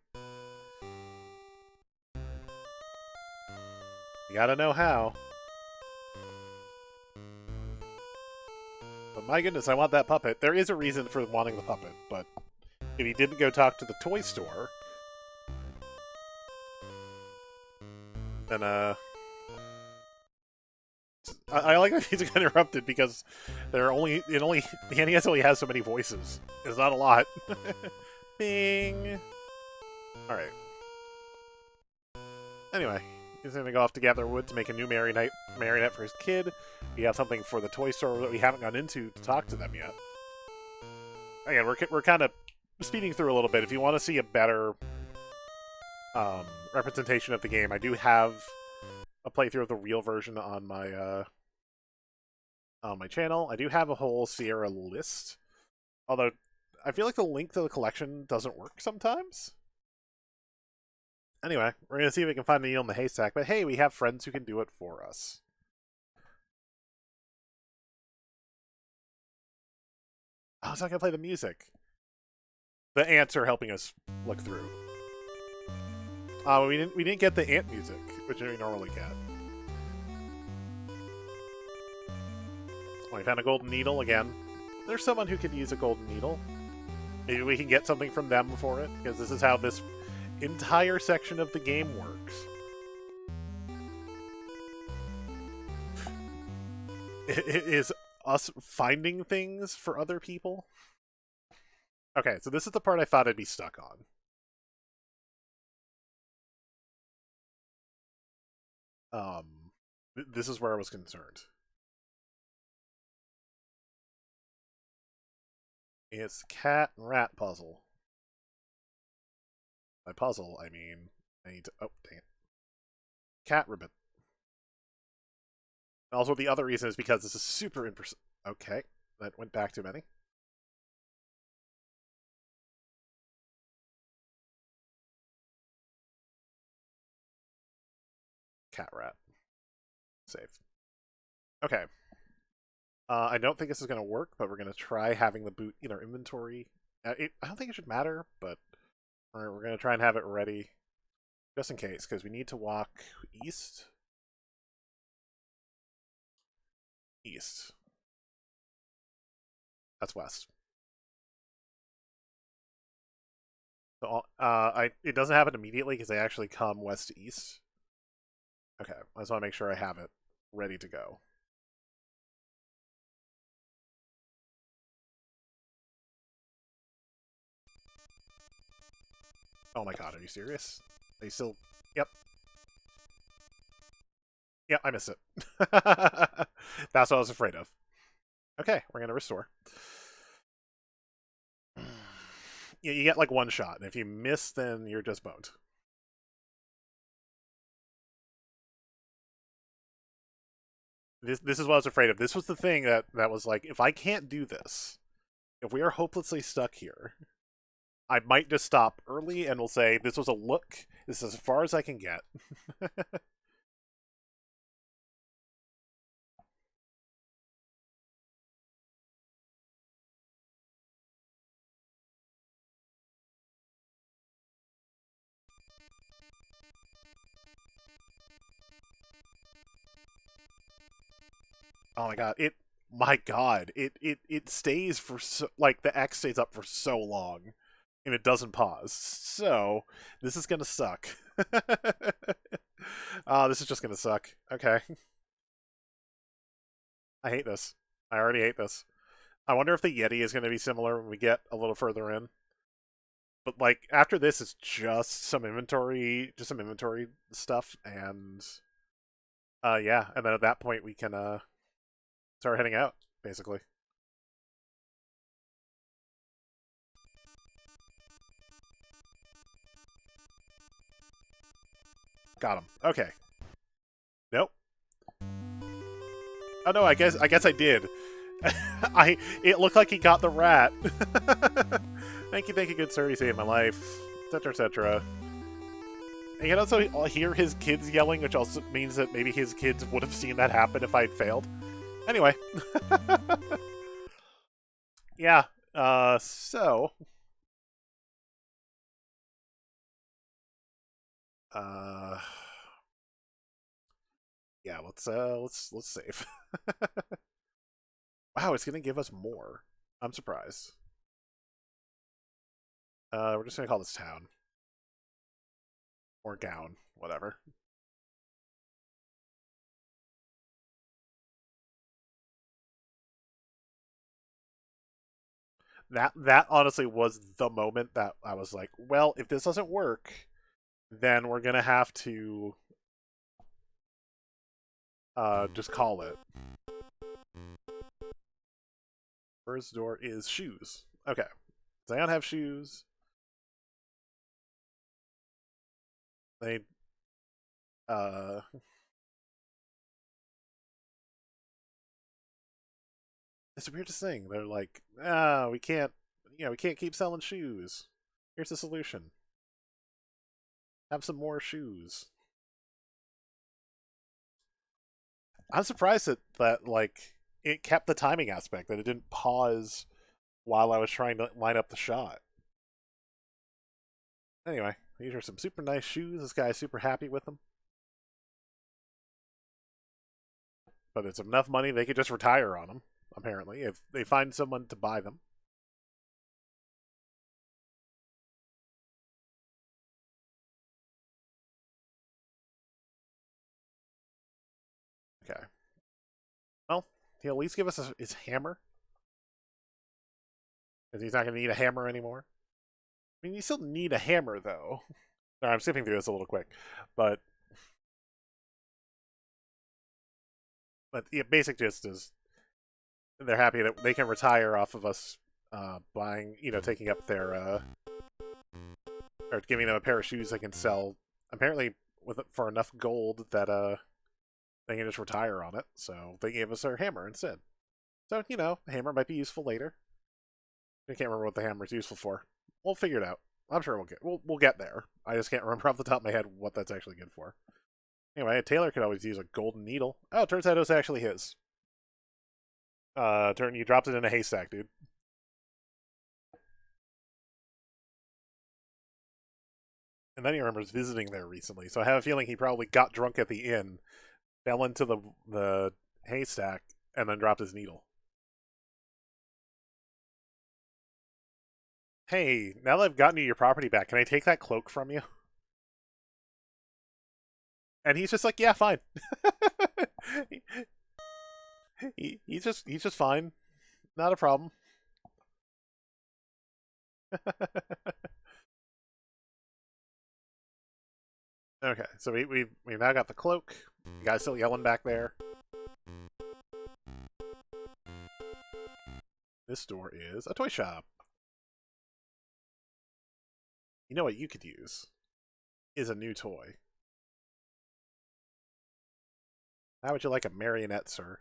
You gotta know how. But my goodness, I want that puppet. There is a reason for wanting the puppet, but if he didn't go talk to the toy store, then I like that these got interrupted because the NES only has so many voices. It's not a lot. Bing. All right. Anyway, he's gonna go off to gather wood to make a new marionette for his kid. We have something for the toy store that we haven't gone into to talk to them yet. Again, we're kind of speeding through a little bit. If you want to see a better representation of the game, I do have a playthrough of the real version on my channel. I do have a whole Sierra list, although I feel like the link to the collection doesn't work sometimes. Anyway, we're going to see if we can find the needle in the haystack, but hey, we have friends who can do it for us. Oh, it's not going to play the music. The ants are helping us look through. We didn't get the ant music, which we normally get. Oh, we found a golden needle again. There's someone who could use a golden needle. Maybe we can get something from them for it, because this is how this entire section of the game works. It is us finding things for other people. Okay, so this is the part I thought I'd be stuck on. This is where I was concerned. It's cat and rat puzzle. By puzzle, I mean I need to. Oh, dang it. Cat ribbon. Also, the other reason is because this is super impressive. Okay, that went back too many. Cat rat. Save. Okay. I don't think this is going to work, but we're going to try having the boot in our inventory. I don't think it should matter, but we're going to try and have it ready just in case, because we need to walk east. East. That's west. So, it doesn't happen immediately because they actually come west to east. Okay, I just want to make sure I have it ready to go. Oh my god, are you serious? Are you still... Yep. Yep, I missed it. That's what I was afraid of. Okay, we're gonna restore. Yeah, you get like one shot, and if you miss, then you're just boned. This is what I was afraid of. This was the thing that was like, if I can't do this, if we are hopelessly stuck here, I might just stop early and we'll say, this was a look, this is as far as I can get. Oh my god, it stays for so, like the X stays up for so long and it doesn't pause. So, this is gonna suck. Oh, this is just gonna suck. Okay. I hate this. I already hate this. I wonder if the Yeti is gonna be similar when we get a little further in. But like after this is just some inventory stuff and yeah, and then at that point we can start heading out, basically. Got him. Okay. Nope. Oh no, I guess I did. It looked like he got the rat. Thank you, good sir. You saved my life, etc., etc. And you can also hear his kids yelling, which also means that maybe his kids would have seen that happen if I'd failed. Anyway, yeah. So, uh, yeah. Let's save. Wow, it's gonna give us more. I'm surprised. We're just gonna call this town or gown, whatever. That honestly was the moment that I was like, well, if this doesn't work, then we're gonna have to just call it. First door is shoes. Okay. Zion have shoes. They uh it's the weirdest thing. They're like, we can't we can't keep selling shoes. Here's the solution. Have some more shoes. I'm surprised that like it kept the timing aspect, that it didn't pause while I was trying to line up the shot. Anyway, these are some super nice shoes. This guy's super happy with them. But it's enough money they could just retire on them, apparently, if they find someone to buy them. Okay. Well, he'll at least give us his hammer. Because he's not going to need a hammer anymore. I mean, you still need a hammer, though. Sorry, I'm skipping through this a little quick. But yeah, basic gist is they're happy that they can retire off of us buying, taking up their, or giving them a pair of shoes they can sell, apparently for enough gold that they can just retire on it. So they gave us our hammer instead. So, the hammer might be useful later. I can't remember what the hammer is useful for. We'll figure it out. I'm sure we'll get there. I just can't remember off the top of my head what that's actually good for. Anyway, Taylor could always use a golden needle. Oh, it turns out it was actually his. You dropped it in a haystack, dude. And then he remembers visiting there recently, so I have a feeling he probably got drunk at the inn, fell into the haystack, and then dropped his needle. hey, now that I've gotten you your property back, can I take that cloak from you? And he's just like, yeah, fine. He's just fine. Not a problem. Okay, so we now got the cloak. You guys still yelling back there. This door is a toy shop. You know what you could use is a new toy. How would you like a marionette, sir?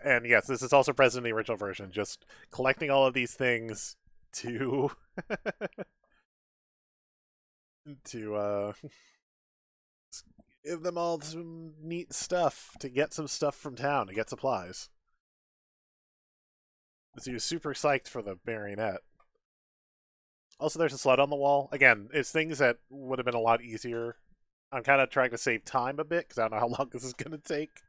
And yes, this is also present in the original version. Just collecting all of these things to to give them all some neat stuff to get some stuff from town to get supplies. So you're super psyched for the marionette. Also, there's a sled on the wall. Again, it's things that would have been a lot easier. I'm kind of trying to save time a bit because I don't know how long this is going to take.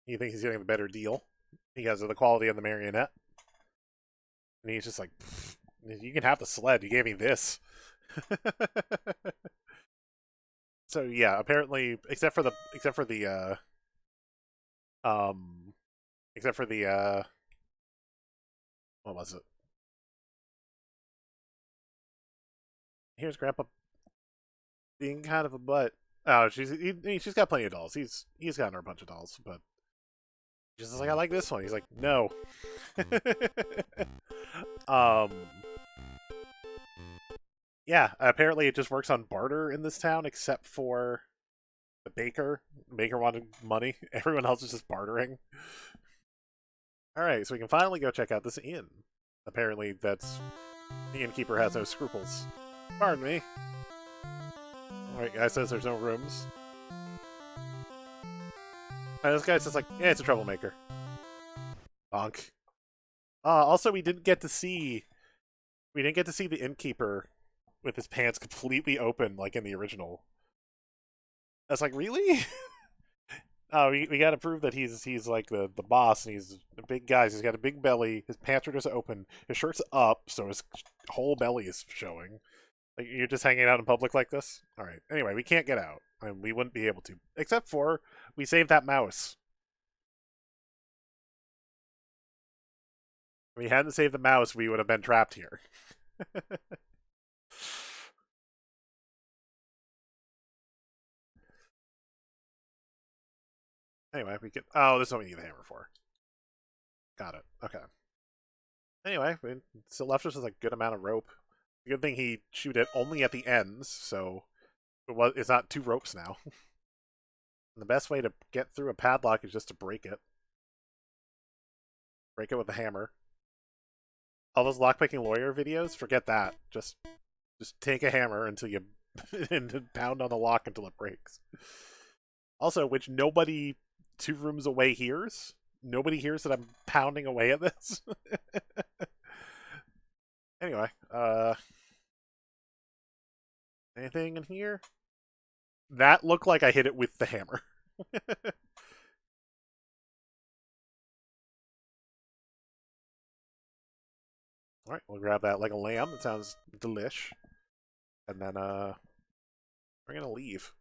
He thinks he's getting the better deal because of the quality of the marionette. And he's just like, you can have the sled. You gave me this. So yeah, apparently, except for the um, except for the what was it? Here's Grandpa being kind of a butt. Oh, she's got plenty of dolls. He's gotten her a bunch of dolls, but she's just like, I like this one. He's like, no. um, yeah. Apparently, it just works on barter in this town, except for the baker. The baker wanted money. Everyone else is just bartering. All right, so we can finally go check out this inn. Apparently, that's the innkeeper has no scruples. Pardon me. All right, guy says there's no rooms. And this guy's just like, yeah, it's a troublemaker. Bonk. Also, we didn't get to see the innkeeper with his pants completely open like in the original. I was like, really? Oh, we got to prove that he's like the boss, and he's a big guy. So he's got a big belly. His pants are just open. His shirt's up, so his whole belly is showing. Like, you're just hanging out in public like this? All right. Anyway, we can't get out. I mean, we wouldn't be able to, except for we saved that mouse. If we hadn't saved the mouse, we would have been trapped here. Anyway, we can. Oh, this is what we need the hammer for. Got it. Okay. Anyway, we still left us with a good amount of rope. Good thing he shoot it only at the ends, so it's not two ropes now. And the best way to get through a padlock is just to break it. Break it with a hammer. All those lockpicking lawyer videos, forget that. Just take a hammer until you and pound on the lock until it breaks. Also, which nobody 2 rooms away hears. Nobody hears that I'm pounding away at this. Anyway, anything in here? That looked like I hit it with the hammer. All right, we'll grab that like a lamb. That sounds delish. And then we're gonna leave.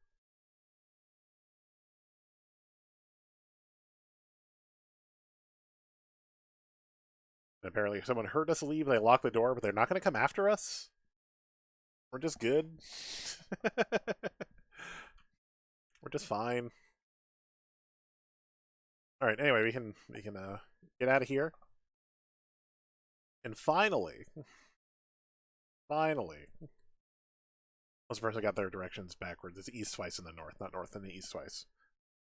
And apparently, someone heard us leave. They locked the door, but they're not gonna come after us. We're just good. We're just fine. All right. Anyway, we can get out of here. And finally, this person got their directions backwards. It's east twice in the north, not north and the east twice.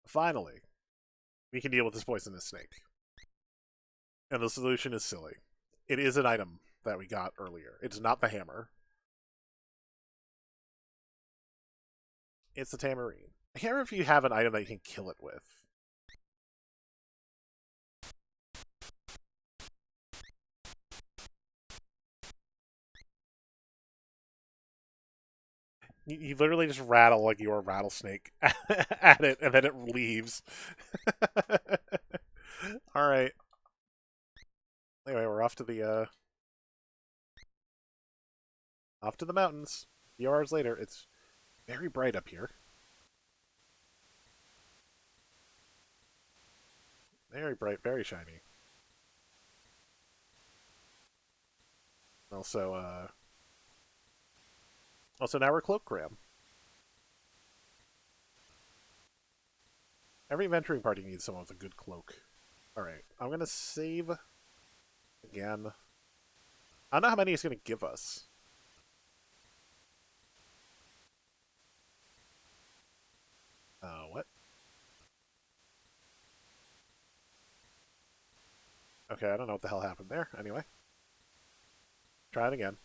Finally, we can deal with this poisonous snake. And the solution is silly. It is an item that we got earlier. It's not the hammer. It's the tamarine. I can't remember if you have an item that you can kill it with. You literally just rattle like you're a rattlesnake at it, and then it leaves. All right. Anyway, we're off to the mountains. A few hours later, it's very bright up here. Very bright, very shiny. Also, now we're cloak cram. Every venturing party needs someone with a good cloak. All right, I'm gonna save again. I don't know how many it's gonna give us. What? Okay, I don't know what the hell happened there. Anyway, try it again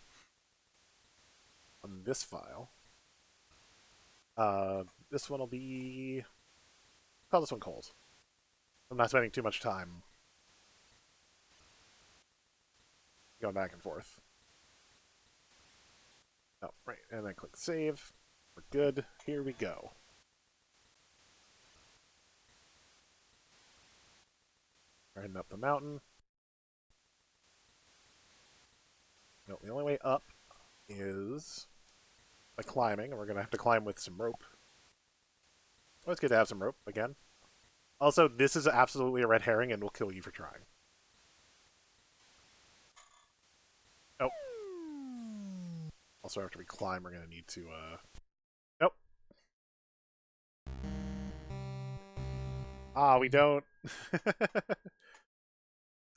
on this file. This one will be. Call this one cold. I'm not spending too much time going back and forth. Oh, right, and then click save. We're good. Here we go. We're heading up the mountain. No, the only way up is by climbing, and we're going to have to climb with some rope. Oh, it's good to have some rope again. Also, this is absolutely a red herring and will kill you for trying. Oh. Also, after we climb, we're going to need to, Nope. Ah, we don't.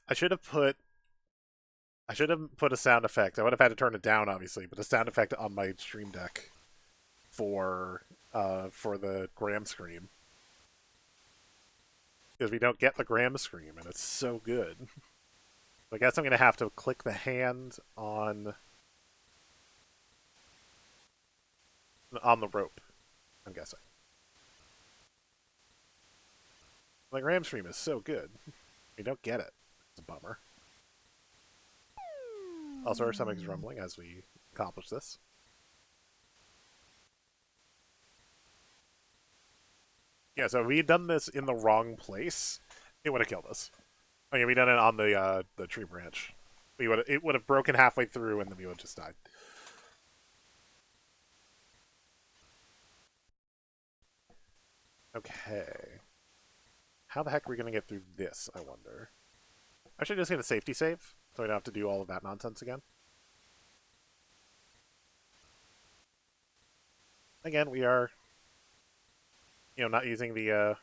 I should have put a sound effect. I would have had to turn it down, obviously, but a sound effect on my stream deck for the Graham Scream. Because we don't get the Graham Scream, and it's so good. So I guess I'm going to have to click the hand on the rope, I'm guessing. The Graham Scream is so good. We don't get it. It's a bummer. Also, our stomach is rumbling as we accomplish this. Yeah, so if we had done this in the wrong place, it would have killed us. Okay, we done it on the tree branch. It would have broken halfway through, and then we would have just died. Okay. How the heck are we gonna get through this, I wonder? I should just get a safety save, so we don't have to do all of that nonsense again. Again, we are, not using the,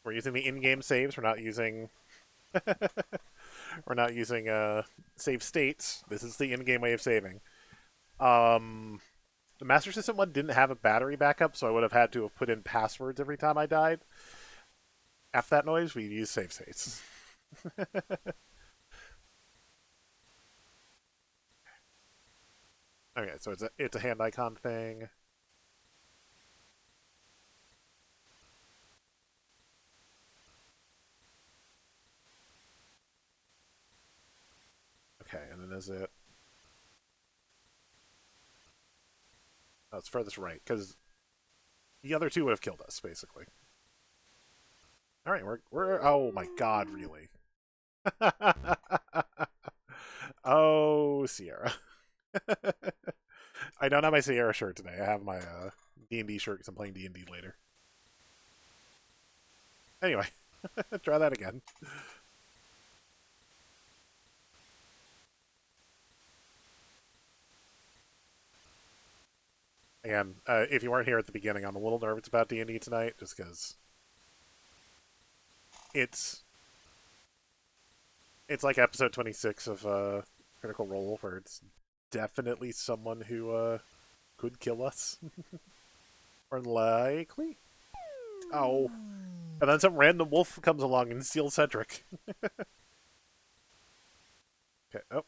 we're using the in-game saves. We're not using, save states. This is the in-game way of saving. The Master System one didn't have a battery backup, so I would have had to have put in passwords every time I died. After that noise, we use save states. Okay, so it's a hand icon thing. Okay, and then is it? Oh, it's furthest right, because the other two would have killed us, basically. All right, we're. Oh my God, really? Oh, Sierra. I don't have my Sierra shirt today. I have my D&D shirt because I'm playing D&D later. Anyway, try that again. Again, if you weren't here at the beginning, I'm a little nervous about D&D tonight, just because it's like episode 26 of Critical Role, where it's definitely someone who could kill us. Or likely. Oh. And then some random wolf comes along and steals Cedric. Okay, oh.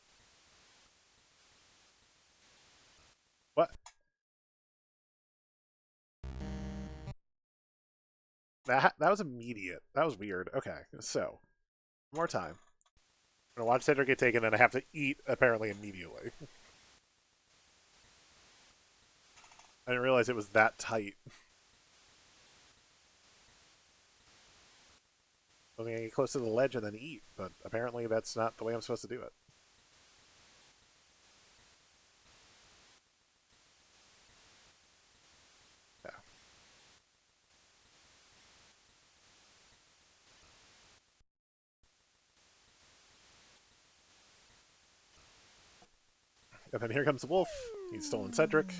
What? That was immediate. That was weird. Okay, so. One more time. I'm gonna watch Cedric get taken, and I have to eat, apparently, immediately. I didn't realize it was that tight. I was gonna get close to the ledge and then eat, but apparently that's not the way I'm supposed to do it. Yeah. And then here comes the wolf. He's stolen Cedric.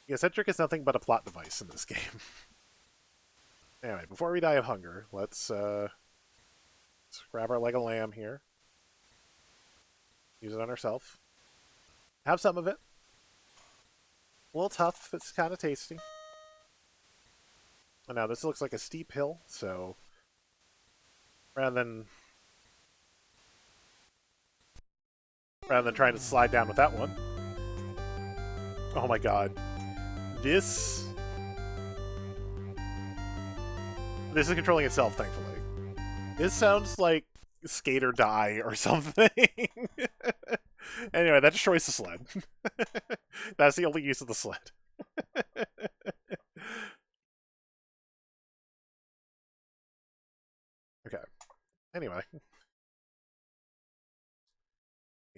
Yeah, Cedric is nothing but a plot device in this game. Anyway, before we die of hunger, let's grab our leg of lamb here. Use it on ourselves. Have some of it. A little tough, but it's kind of tasty. And now this looks like a steep hill, so rather than trying to slide down with that one. Oh my god. This is controlling itself, thankfully. This sounds like Skate or Die or something. Anyway, that destroys the sled. That's the only use of the sled. Okay. Anyway.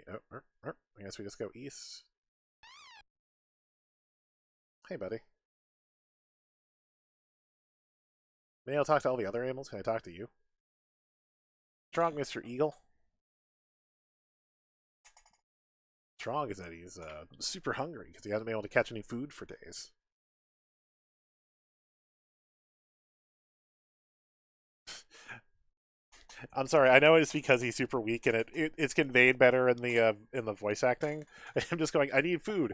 I guess we just go east. Hey, buddy. Maybe I'll talk to all the other animals. Can I talk to you? Strong Mr. Eagle. Strong is that he's super hungry because he hasn't been able to catch any food for days. I'm sorry. I know it's because he's super weak, and it's conveyed better in the voice acting. I'm just going. I need food.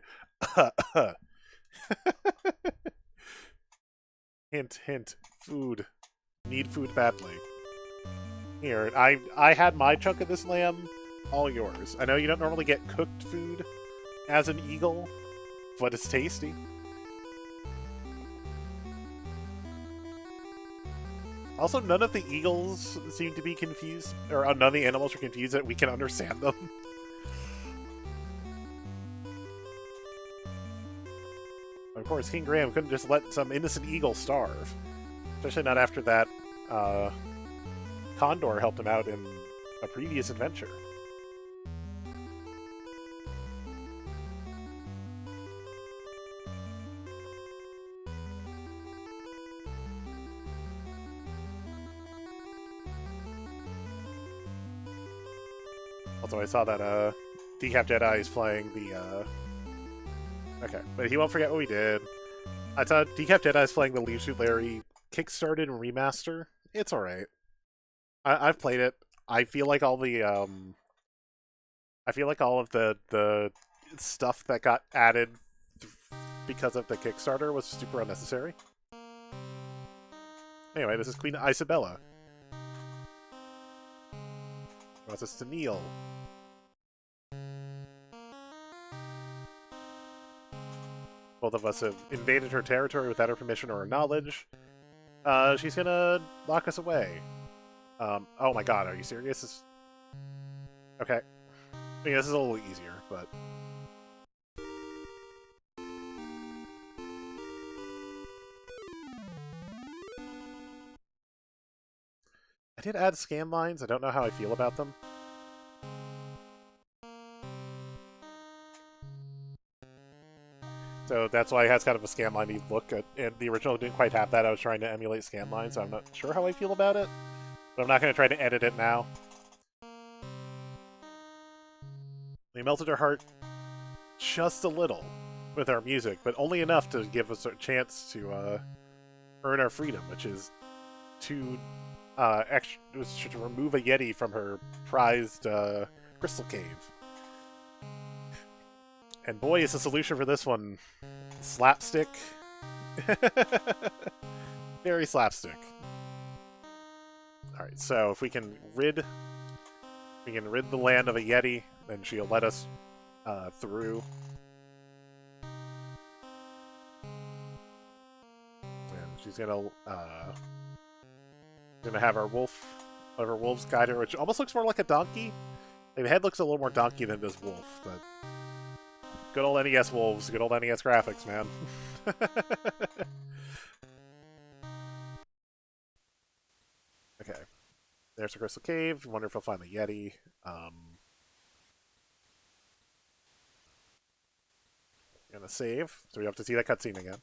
Hint, hint. Food. Need food badly. Here, I had my chunk of this lamb. All yours. I know you don't normally get cooked food as an eagle, but it's tasty. Also, none of the eagles seem to be confused, or none of the animals are confused that we can understand them. Of course, King Graham couldn't just let some innocent eagle starve. Especially not after that condor helped him out in a previous adventure. Also, I saw that Decap Jedi is playing the okay, but he won't forget what we did. I thought Decap Jedi is playing the Leisure Larry Kickstarted and remaster. It's alright. I've played it. I feel like all the the stuff that got added because of the Kickstarter was super unnecessary. Anyway, this is Queen Isabella. She wants us to kneel. Both of us have invaded her territory without her permission or her knowledge. She's gonna lock us away. Oh my god, are you serious? Okay. I mean, this is a little easier, but... I did add scan lines. I don't know how I feel about them. So that's why it has kind of a scanline-y look. And the original didn't quite have that. I was trying to emulate scanline, so I'm not sure how I feel about it. But I'm not going to try to edit it now. We melted her heart just a little with our music, but only enough to give us a chance to earn our freedom, which is to remove a Yeti from her prized crystal cave. And boy, is the solution for this one slapstick. Very slapstick. Alright, so if we can rid the land of a Yeti, then she'll let us through. And she's gonna have our wolves guide her, which almost looks more like a donkey. Like, the head looks a little more donkey than this wolf, but Good old NES wolves. Good old NES graphics, man. Okay. There's the Crystal Cave. Wonder if we'll find the Yeti. Gonna save. So we have to see that cutscene again.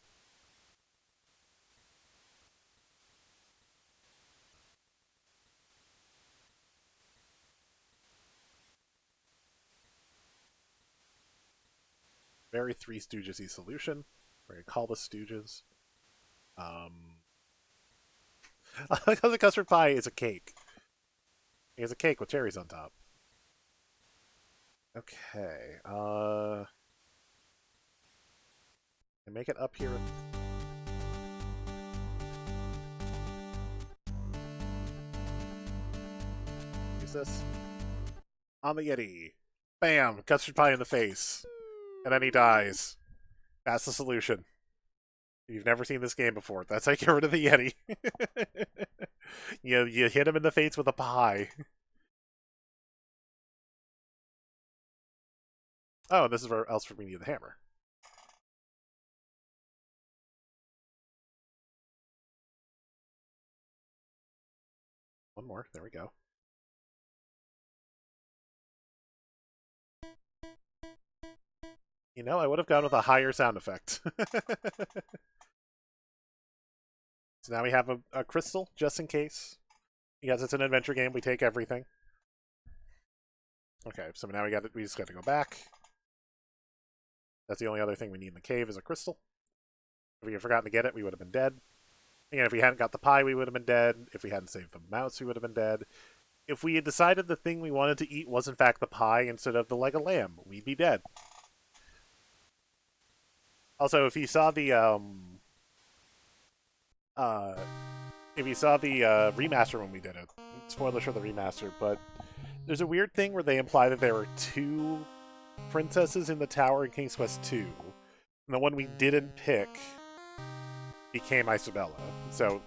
Very Three Stooges-y solution. We're gonna call the Stooges. Because the custard pie is a cake. It's a cake with cherries on top. Okay. And make it up here. Use this. On the Yeti. Bam! Custard pie in the face. And then he dies. That's the solution. You've never seen this game before. That's how you get rid of the Yeti. you hit him in the face with a pie. Oh, this is where else we need the hammer. One more. There we go. You know, I would have gone with a higher sound effect. So now we have a crystal, just in case. Because it's an adventure game, we take everything. Okay, so now we just got to go back. That's the only other thing we need in the cave is a crystal. If we had forgotten to get it, we would have been dead. Again, if we hadn't got the pie, we would have been dead. If we hadn't saved the mouse, we would have been dead. If we had decided the thing we wanted to eat was in fact the pie instead of the leg of lamb, we'd be dead. Also, if you saw the remaster when we did it, spoilers for the remaster, but there's a weird thing where they imply that there were two princesses in the tower in King's Quest 2, and the one we didn't pick became Isabella. So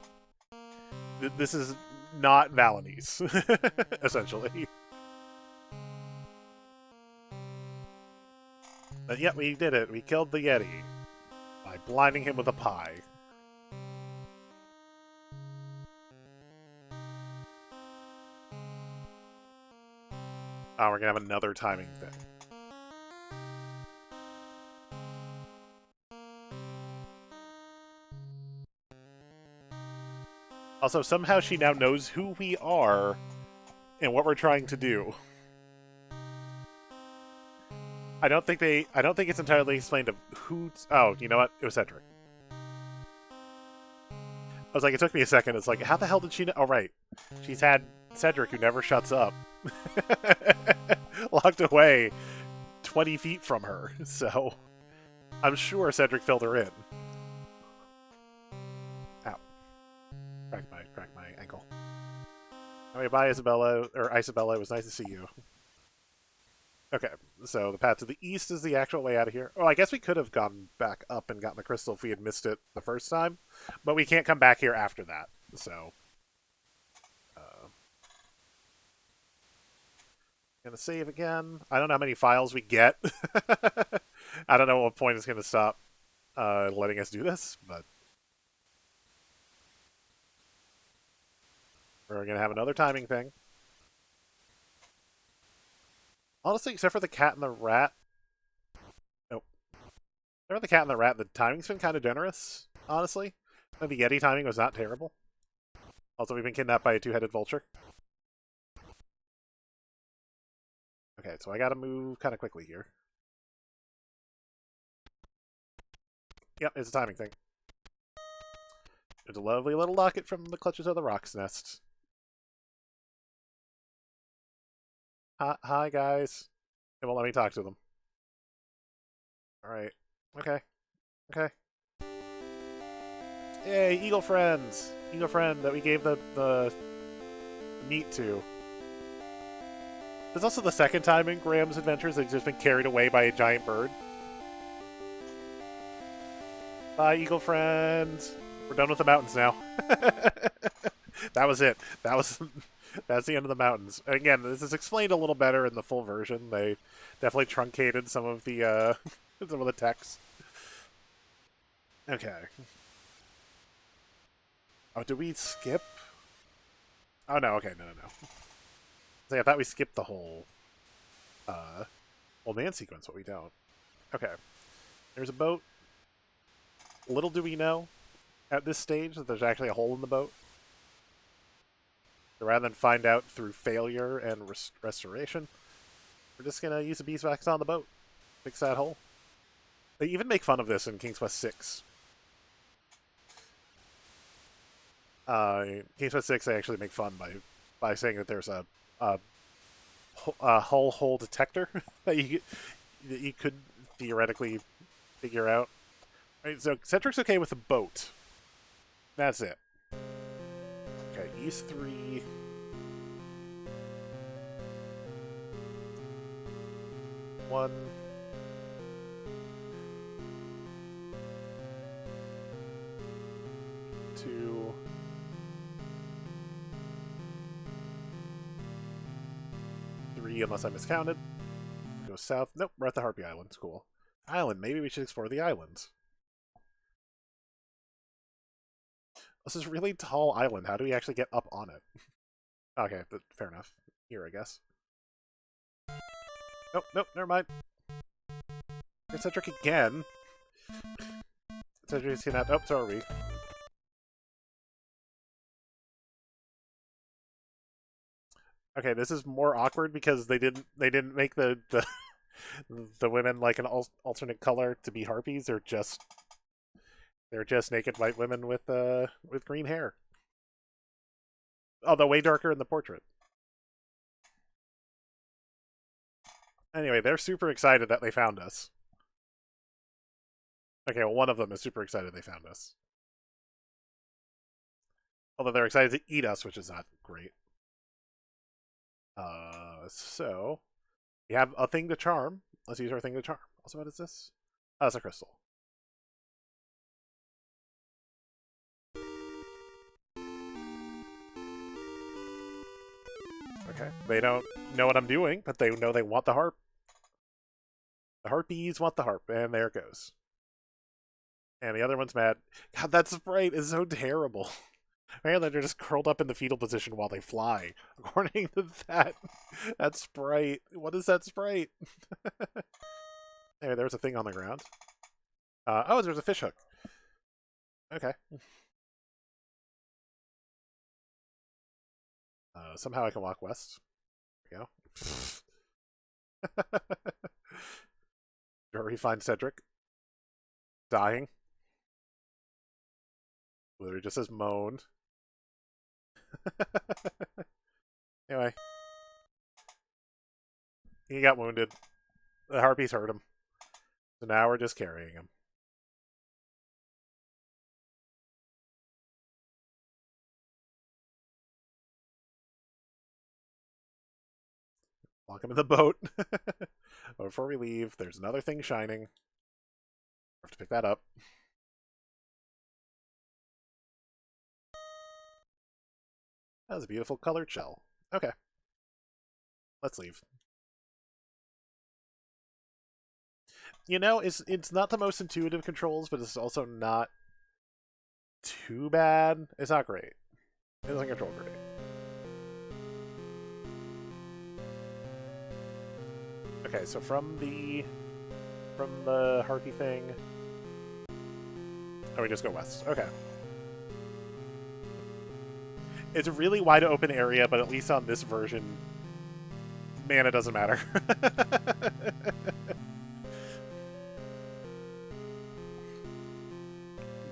this is not Valenice, essentially. But yeah, we did it. We killed the Yeti by blinding him with a pie. Oh, we're gonna have another timing thing. Also, somehow she now knows who we are and what we're trying to do. I don't think it's entirely explained of who. Oh, you know what? It was Cedric. I was like, it took me a second. It's like, how the hell did she know? Oh, right. She's had Cedric, who never shuts up, locked away 20 feet from her. So I'm sure Cedric filled her in. Ow. Cracked my ankle. Anyway, bye, Isabella. It was nice to see you. Okay, so the path to the east is the actual way out of here. Oh, I guess we could have gone back up and gotten the crystal if we had missed it the first time, but we can't come back here after that, so... Gonna save again. I don't know how many files we get. I don't know what point it's gonna stop letting us do this, but... We're gonna have another timing thing. Honestly, except for the cat and the rat. Nope. Except for the cat and the rat, the timing's been kind of generous, honestly. And the Yeti timing was not terrible. Also, we've been kidnapped by a two-headed vulture. Okay, so I gotta move kind of quickly here. Yep, it's a timing thing. It's a lovely little locket from the clutches of the Rock's Nest. Hi, guys. It won't let me talk to them. Alright. Okay. Okay. Yay, Eagle Friends! Eagle Friend that we gave the meat to. There's also the second time in Graham's Adventures that he's just been carried away by a giant bird. Bye, Eagle Friends! We're done with the mountains now. That was it. That's the end of the mountains. Again, this is explained a little better in the full version. They definitely truncated some of the Some of the text. Okay. Oh, did we skip? Oh, no, okay, no. So I thought we skipped the whole old man sequence, but we don't. Okay. There's a boat. Little do we know at this stage that there's actually a hole in the boat. So rather than find out through failure and restoration, we're just going to use the beeswax on the boat. Fix that hole. They even make fun of this in King's Quest 6. King's Quest 6, they actually make fun by saying that there's a hull hole detector that you could theoretically figure out. Right, so Cedric's okay with the boat. That's it. Okay, East 3. One. Two. Three, unless I miscounted. Go south. Nope, we're at the Harpy Islands. Cool. Island. Maybe we should explore the islands. This is a really tall island. How do we actually get up on it? Okay, but fair enough. Here, I guess. Nope, never mind. Here's Cedric again. Cedric's seen that. Oh, so are we. Okay, this is more awkward because they didn't make the the women like an alternate color to be harpies. They're just naked white women with green hair. Although way darker in the portrait. Anyway, they're super excited that they found us. Okay, well, one of them is super excited they found us. Although they're excited to eat us, which is not great. So we have a thing to charm. Let's use our thing to charm. Also, what is this? Oh, it's a crystal. Okay. They don't know what I'm doing, but they know they want the harp. The harpies want the harp, and there it goes. And the other one's mad. God, that sprite is so terrible. Apparently they're just curled up in the fetal position while they fly. According to that sprite. What is that sprite? Anyway, there's a thing on the ground. Oh, there's a fish hook. Okay. Somehow I can walk west. There we go. Where we find Cedric. Dying. Literally just says moaned. Anyway. He got wounded. The harpies hurt him. So now we're just carrying him. Lock him in the boat. Before we leave, there's another thing shining. I have to pick that up. That was a beautiful colored shell. Okay. Let's leave. You know, it's not the most intuitive controls, but it's also not too bad. It's not great. It doesn't control great. Okay, so from the harpy thing, oh, we just go west. Okay. It's a really wide open area, but at least on this version, mana doesn't matter.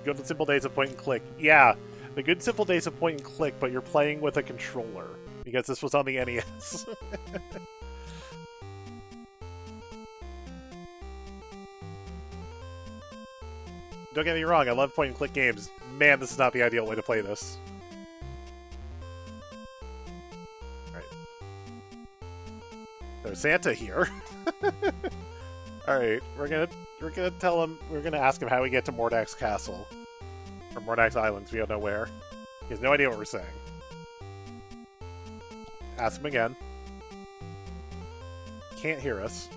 Go to Simple Days of Point and Click. Yeah, the good Simple Days of Point and Click, but you're playing with a controller, because this was on the NES. Don't get me wrong, I love point and click games. Man, this is not the ideal way to play this. Alright. There's Santa here. Alright, we're gonna tell him, we're gonna ask him how we get to Mordak's castle. Or Mordak's islands, we don't know where. He has no idea what we're saying. Ask him again. Can't hear us.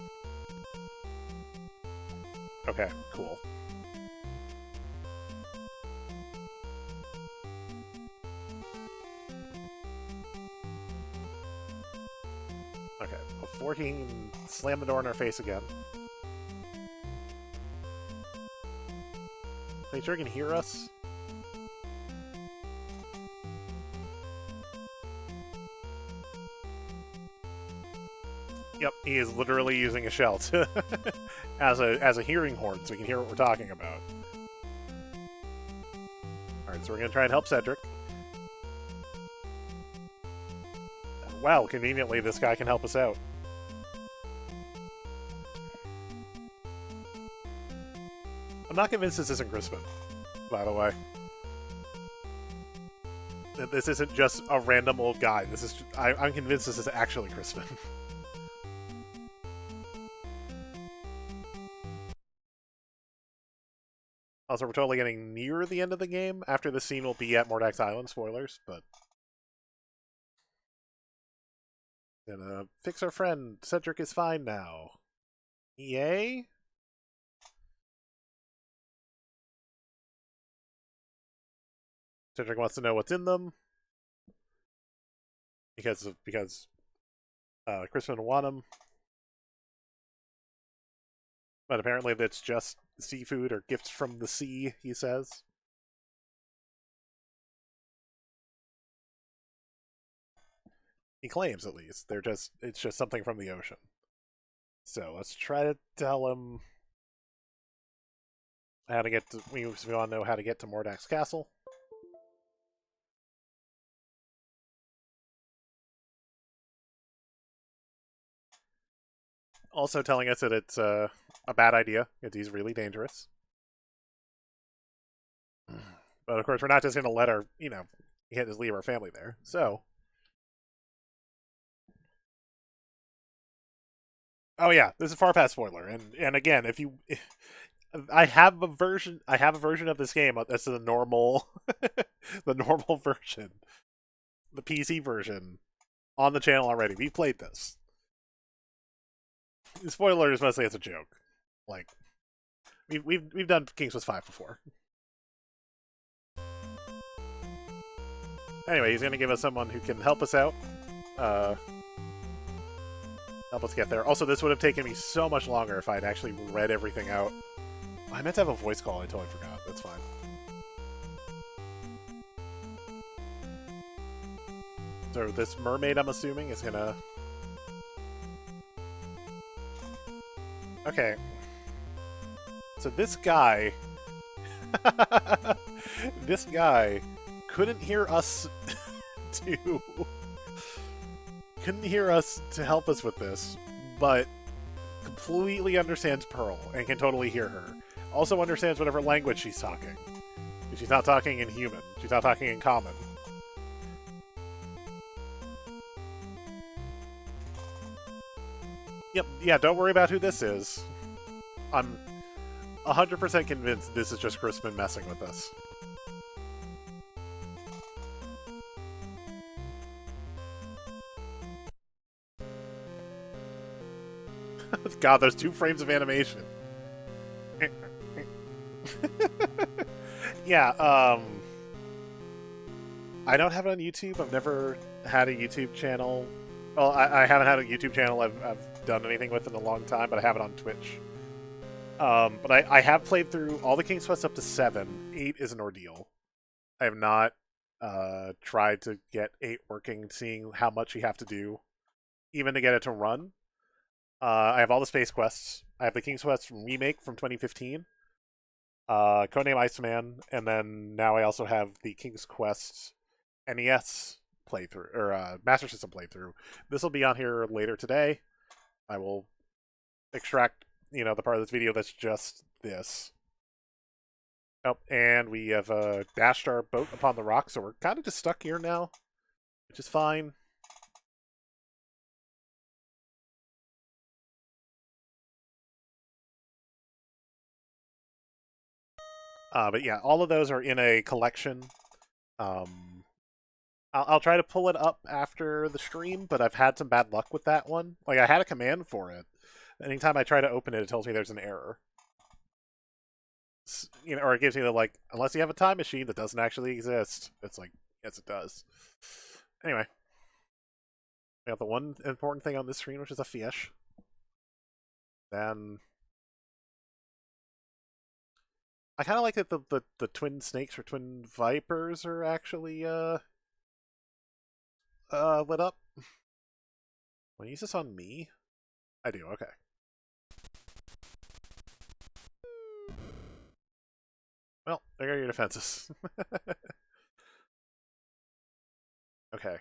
Okay, cool. Okay, before he can slam the door in our face again. Make sure he can hear us. Yep, he is literally using a shell to as a hearing horn, so we can hear what we're talking about. Alright, so we're gonna try and help Cedric. Wow, conveniently this guy can help us out. I'm not convinced this isn't Crispin, by the way. This isn't just a random old guy. This is I'm convinced this is actually Crispin. Also, we're totally getting near the end of the game. After this scene, we'll be at Mordak's Island. Spoilers, but... Gonna fix our friend. Cedric is fine now. Yay? Cedric wants to know what's in them. Because Crispin want him. But apparently that's just seafood or gifts from the sea, he says. He claims, at least. It's just something from the ocean. So let's try to tell him how to get to... We want to know how to get to Mordak's castle. Also telling us that it's a bad idea, because he's really dangerous. But of course, we're not just going to let our, we can't just leave our family there. So... Oh yeah, this is far past spoiler, and again, if you... I have a version of this game that's the normal the normal version. The PC version on the channel already. We played this. Spoilers, mostly it's a joke. Like we've done King's Quest 5 before. Anyway, he's gonna give us someone who can help us out. Help us get there. Also, this would have taken me so much longer if I had actually read everything out. I meant to have a voice call. I totally forgot. That's fine. So this mermaid, I'm assuming, is gonna... Okay. So this guy... this guy couldn't hear us to... couldn't hear us to help us with this, but completely understands Pearl and can totally hear her. Also understands whatever language she's talking. She's not talking in human. She's not talking in common. Yep, yeah, don't worry about who this is. I'm 100% convinced this is just Crispin messing with us. God, there's 2 frames of animation. Yeah, I don't have it on YouTube. I've never had a YouTube channel. Well, I haven't had a YouTube channel I've done anything with in a long time, but I have it on Twitch. But I have played through all the King's Quest up to 7. 8 is an ordeal. I have not tried to get 8 working, seeing how much you have to do, even to get it to run. I have all the space quests. I have the King's Quest remake from 2015. Codename Iceman, and then now I also have the King's Quest NES playthrough, or Master System playthrough. This will be on here later today. I will extract, the part of this video that's just this. Oh, and we have dashed our boat upon the rock, so we're kind of just stuck here now, which is fine. But yeah, all of those are in a collection. I'll try to pull it up after the stream, but I've had some bad luck with that one. Like, I had a command for it. Anytime I try to open it, it tells me there's an error. you know, or it gives you the like, unless you have a time machine that doesn't actually exist. It's like, yes, it does. Anyway, we got the one important thing on this screen, which is a fish. Then I kind of like that the twin snakes or twin vipers are actually lit up. Want to use this on me? I do. Okay. Well, there go your defenses. Okay.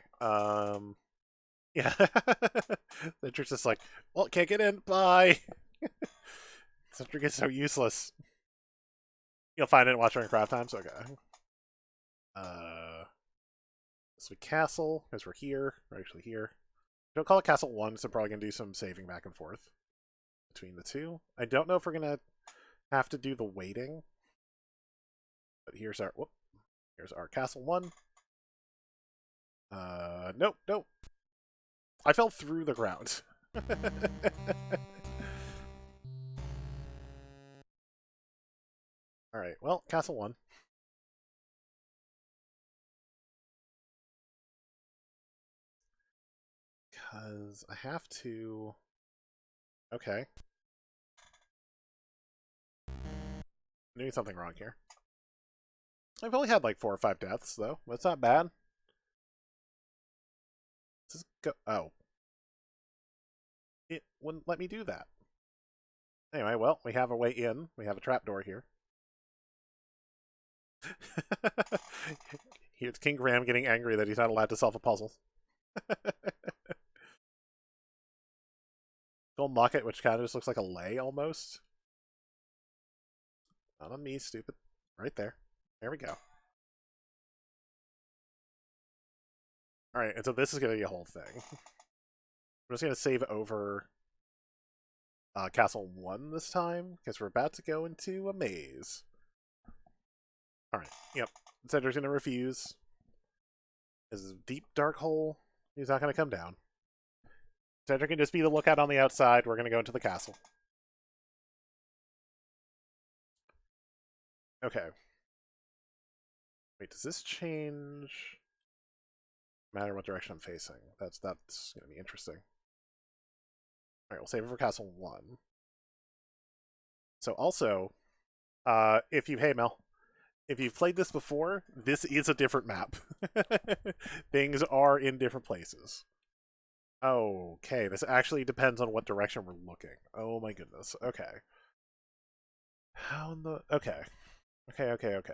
Yeah. The trick's just like, well, can't get in. Bye. This trick is so useless. You'll find it watching craft times. Okay. This will be castle because we're here. We're actually here. Don't call it castle 1, so I'm probably gonna do some saving back and forth between the two. I don't know if we're gonna have to do the waiting, but here's our here's our castle 1. Nope, nope. I fell through the ground. All right. Well, castle 1. Because I have to. Okay. I'm doing something wrong here. I've only had like 4 or 5 deaths, though. That's not bad. Let's just go. Oh. It wouldn't let me do that. Anyway, well, we have a way in. We have a trapdoor here. Here's King Graham getting angry that he's not allowed to solve a puzzle. Don't mock it, which kind of just looks like a lay almost. Not on me, stupid. Right there. There we go. Alright, and so this is going to be a whole thing. I'm just going to save over Castle 1 this time, because we're about to go into a maze. Alright, yep. Cedric's going to refuse. This is a deep, dark hole. He's not going to come down. Cedric can just be the lookout on the outside. We're going to go into the castle. Okay. Wait, does this change? Matter what direction I'm facing. That's going to be interesting. Alright, we'll save it for Castle 1. So also, hey Mel, if you've played this before, this is a different map. Things are in different places. Okay, this actually depends on what direction we're looking. Oh my goodness. Okay. How in the... Okay. Okay.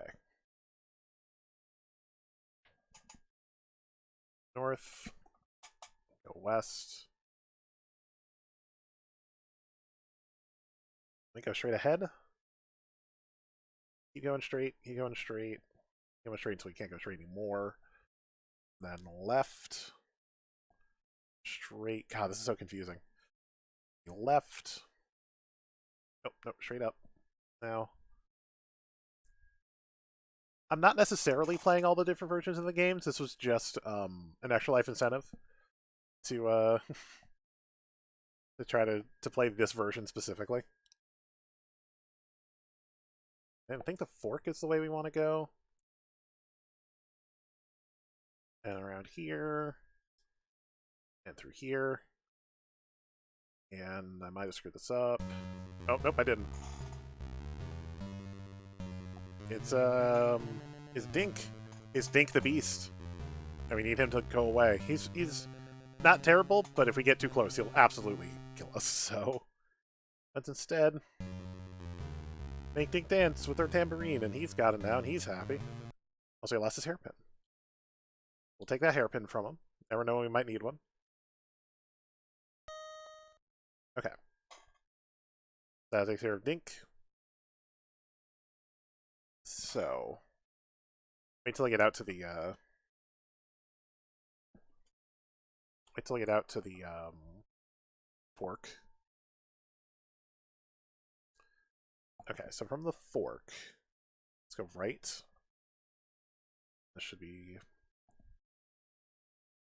North. Go west. Let me go straight ahead. Keep going straight. Keep going straight. Keep going straight until we can't go straight anymore. Then left. Straight. God, this is so confusing. Left. Nope, straight up. Now. I'm not necessarily playing all the different versions of the games. This was just an extra life incentive to to try to play this version specifically. And I think the fork is the way we want to go. And around here. And through here. And I might have screwed this up. Oh, nope, I didn't. It's Dink. It's Dink the Beast. And we need him to go away. He's not terrible, but if we get too close, he'll absolutely kill us, so... Let's instead make Dink dance with our tambourine, and he's got it now, and he's happy. Also, he lost his hairpin. We'll take that hairpin from him. Never know when we might need one. Okay. That takes care of Dink. So... Wait till I get out to the, Wait till I get out to the, fork. Okay, so from the fork, let's go right. This should be...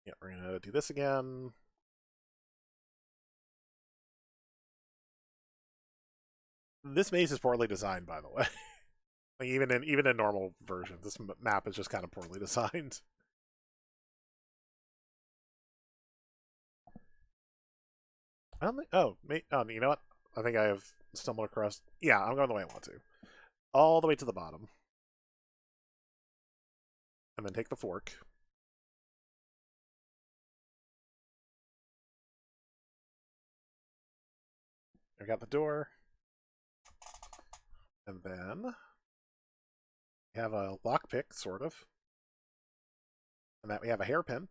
Yeah, we're gonna do this again. This maze is poorly designed, by the way. Like even in normal versions, this map is just kind of poorly designed. I don't think. Oh, you know what? I think I have stumbled across. Yeah, I'm going the way I want to. All the way to the bottom, and then take the fork. I got the door, and then we have a lockpick, sort of, and that we have a hairpin,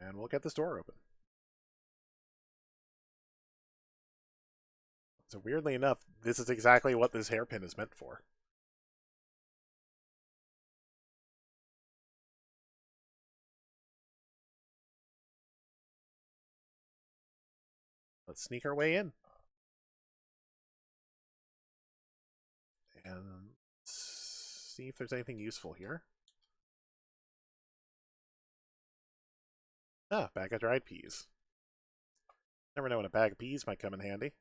and we'll get this door open. So weirdly enough, this is exactly what this hairpin is meant for. Let's sneak our way in. And see if there's anything useful here. Ah, bag of dried peas. Never know when a bag of peas might come in handy.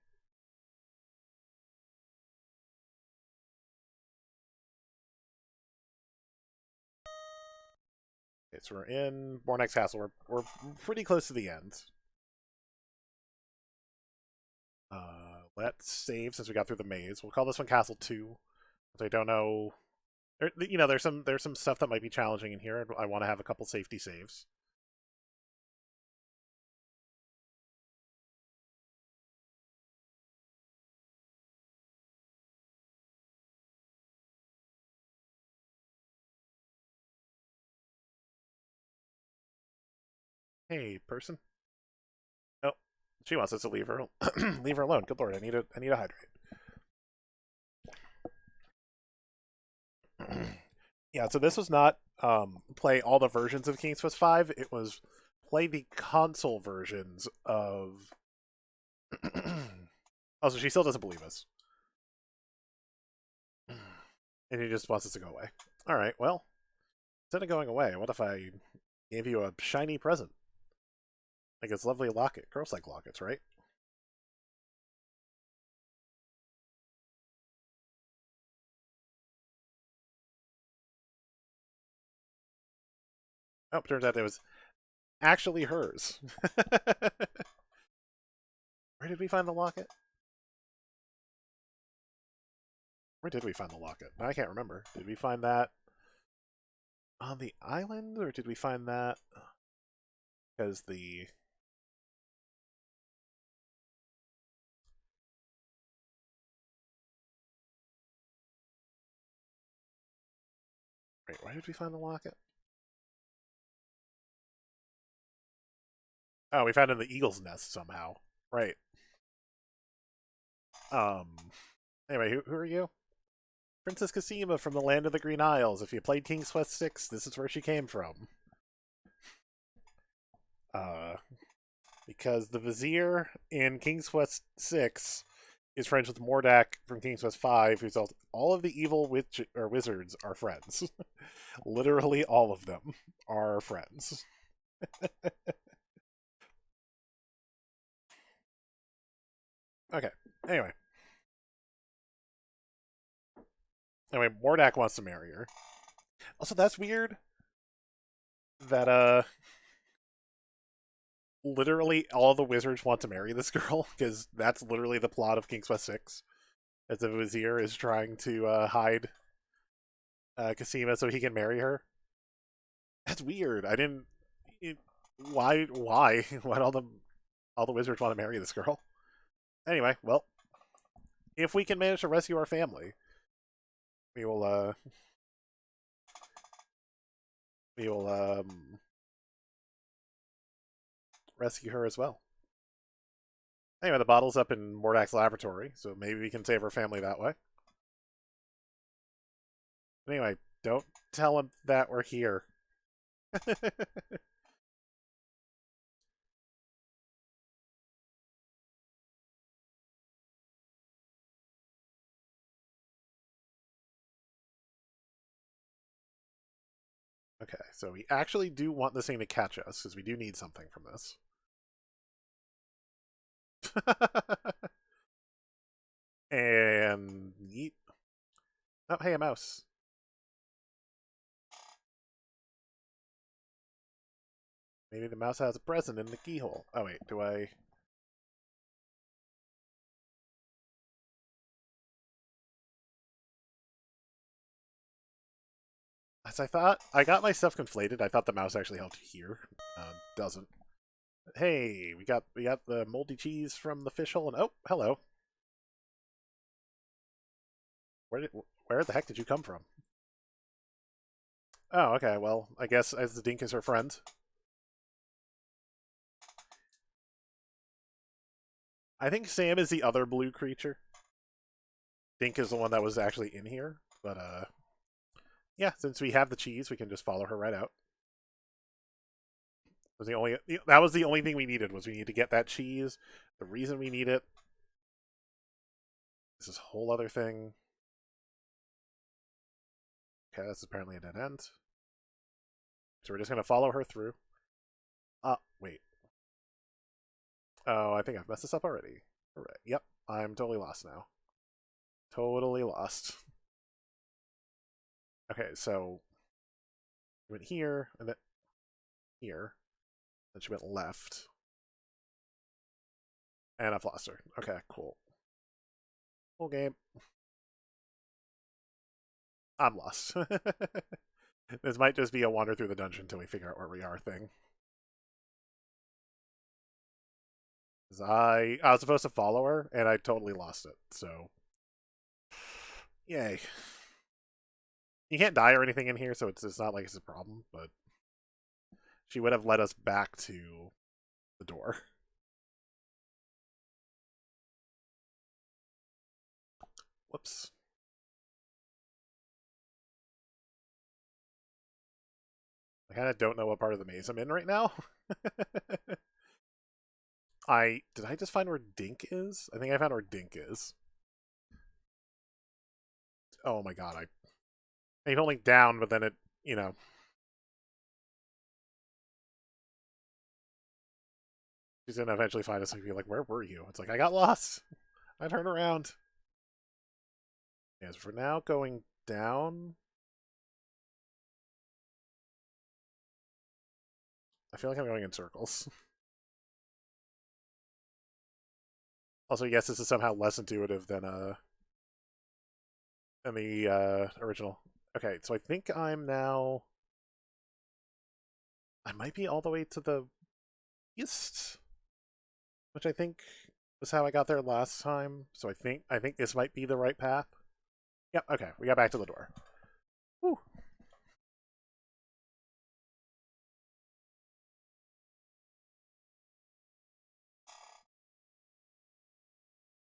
Okay, so we're in Bornex Castle. We're pretty close to the end. Let's save since we got through the maze. We'll call this one Castle 2. So I don't know. There's some stuff that might be challenging in here. I want to have a couple safety saves. Hey, person. Oh, she wants us to leave her leave her alone. Good lord, I need to hydrate. Yeah, so this was not play all the versions of King's Quest 5. It was play the console versions of. Oh, so she still doesn't believe us, and he just wants us to go away. All right, well, instead of going away, what if I gave you a shiny present? Like it's lovely locket. Girls like lockets, right? Oh, turns out it was actually hers. Where did we find the locket? Where did we find the locket? I can't remember. Did we find that on the island, or did we find that because the... Wait, where did we find the locket? Oh, we found it in the eagle's nest somehow. Right. Um. Anyway, who are you? Princess Cassima from the Land of the Green Isles. If you played King's Quest 6, this is where she came from. Uh, because the Vizier in King's Quest 6 is friends with Mordak from King's Quest 5, who's all of the evil wizards are friends. Literally all of them are friends. Okay. Anyway. Mordak wants to marry her. Also, that's weird that literally all the wizards want to marry this girl, because that's literally the plot of King's Quest 6. As the Vizier is trying to hide Cassima so he can marry her. That's weird. I didn't. Why? Why? Why all the wizards want to marry this girl? Anyway, well, if we can manage to rescue our family, we will. We will rescue her as well. Anyway, the bottle's up in Mordak's laboratory, so maybe we can save her family that way. Anyway, don't tell him that we're here. Okay, so we actually do want this thing to catch us, because we do need something from this. And yeet. Oh, hey, a mouse. Maybe the mouse has a present in the keyhole. Oh, wait, do I... As I thought, I got my stuff conflated. I thought the mouse actually held here. Doesn't. Hey, we got the moldy cheese from the fish hole, and oh, hello. Where the heck did you come from? Oh, okay. Well, I guess as the Dink is her friend. I think Sam is the other blue creature. Dink is the one that was actually in here, but yeah. Since we have the cheese, we can just follow her right out. That was the only thing we needed was we need to get that cheese. The reason we need it is this whole other thing. Okay, that's apparently a dead end. So we're just gonna follow her through. Wait. Oh, I think I've messed this up already. Alright. Yep, I'm totally lost now. Totally lost. Okay, so we went here and then here. Then she went left. And I've lost her. Okay, cool. Cool game. I'm lost. This might just be a wander through the dungeon until we figure out where we are thing. I was supposed to follow her, and I totally lost it, so... Yay. You can't die or anything in here, so it's not like it's a problem, but... She would have led us back to the door. Whoops. I kind of don't know what part of the maze I'm in right now. Did I just find where Dink is? I think I found where Dink is. Oh my god, I keep holding down, but then it, you know. She's gonna eventually find us and be like, where were you? It's like, I got lost. I turned around. Yes, for now, going down. I feel like I'm going in circles. Also, yes, this is somehow less intuitive than the original. Okay, so I think I'm now. I might be all the way to the east, which I think was how I got there last time. So I think this might be the right path. Yep. Okay, we got back to the door. Woo.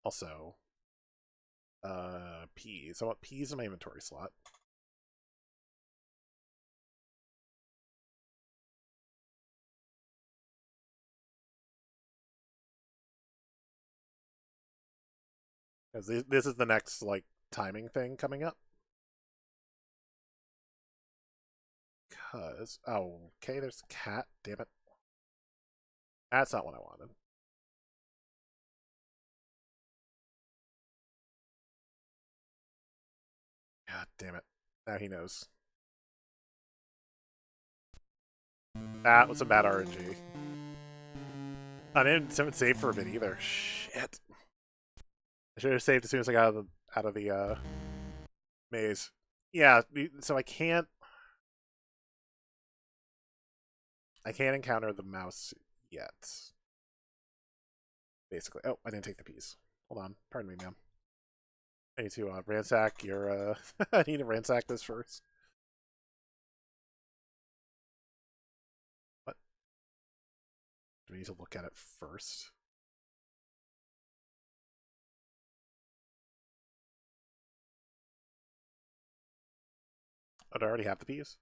Also, peas. I want peas in my inventory slot. Because this is the next like timing thing coming up. Because okay, there's a cat. Damn it. That's not what I wanted. God damn it. Now he knows. That was some bad RNG. I didn't save for a bit either. Shit. I should have saved as soon as I got out of the maze. Yeah, so I can't encounter the mouse yet. Basically. Oh, I didn't take the peas. Hold on. Pardon me, ma'am. I need to ransack your I need to ransack this first. What? Do we need to look at it first? Oh, did I already have the peas?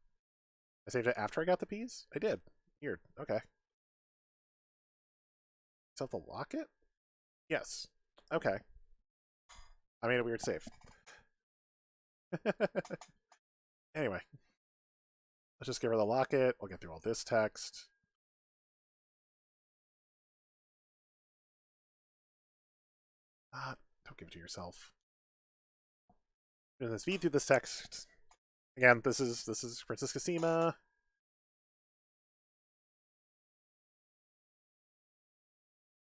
I saved it after I got the peas? I did. Weird. Okay. Is that the locket? Yes. Okay. I made a weird save. Anyway. Let's just give her the locket. We'll get through all this text. Ah, don't give it to yourself. We're gonna speed through this text. Again, this is Princess Cassima.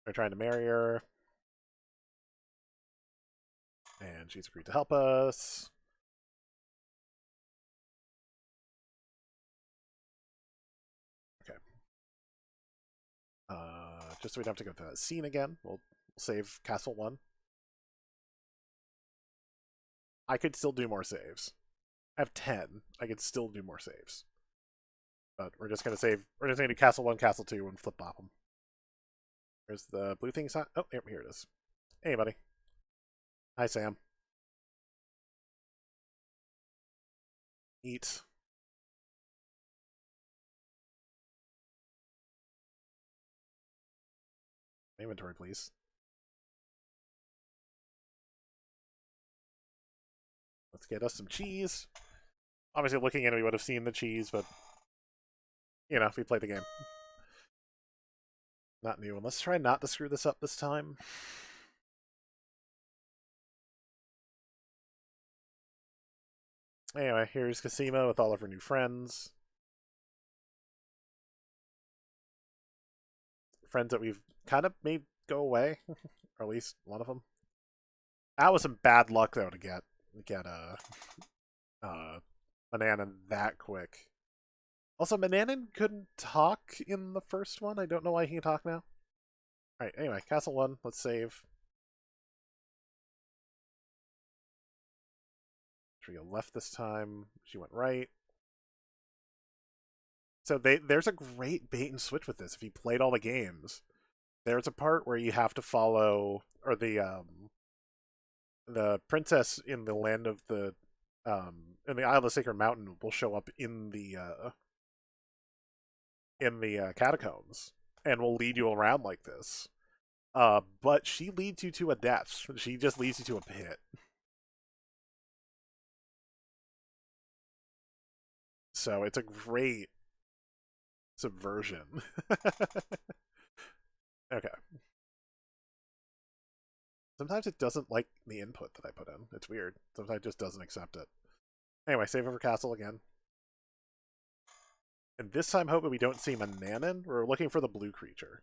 We're trying to marry her. And she's agreed to help us. Okay. Just so we don't have to go through that scene again, we'll save Castle 1. I could still do more saves. I have 10. I could still do more saves. But we're just going to save. We're just going to do Castle 1, Castle 2, and flip bop them. There's the blue thing. Oh, here it is. Hey, buddy. Hi, Sam. Eat. Inventory, please. Let's get us some cheese. Obviously, looking in, we would have seen the cheese, but, you know, we played the game. Not new. And let's try not to screw this up this time. Anyway, here's Cassima with all of her new friends. Friends that we've kind of made go away, or at least one of them. That was some bad luck, though, to get Mananan that quick. Also, Mananan couldn't talk in the first one. I don't know why he can talk now. Alright, anyway, Castle 1, let's save. She go left this time. She went right. So there's a great bait and switch with this. If you played all the games, there's a part where you have to follow, or the princess in the land of the in the Isle of the Sacred Mountain will show up in the catacombs and will lead you around like this. But she leads you to a death. She just leads you to a pit. So it's a great subversion. Okay. Sometimes it doesn't like the input that I put in. It's weird. Sometimes it just doesn't accept it. Anyway, save over castle again. And this time, hoping we don't see Mananan. We're looking for the blue creature.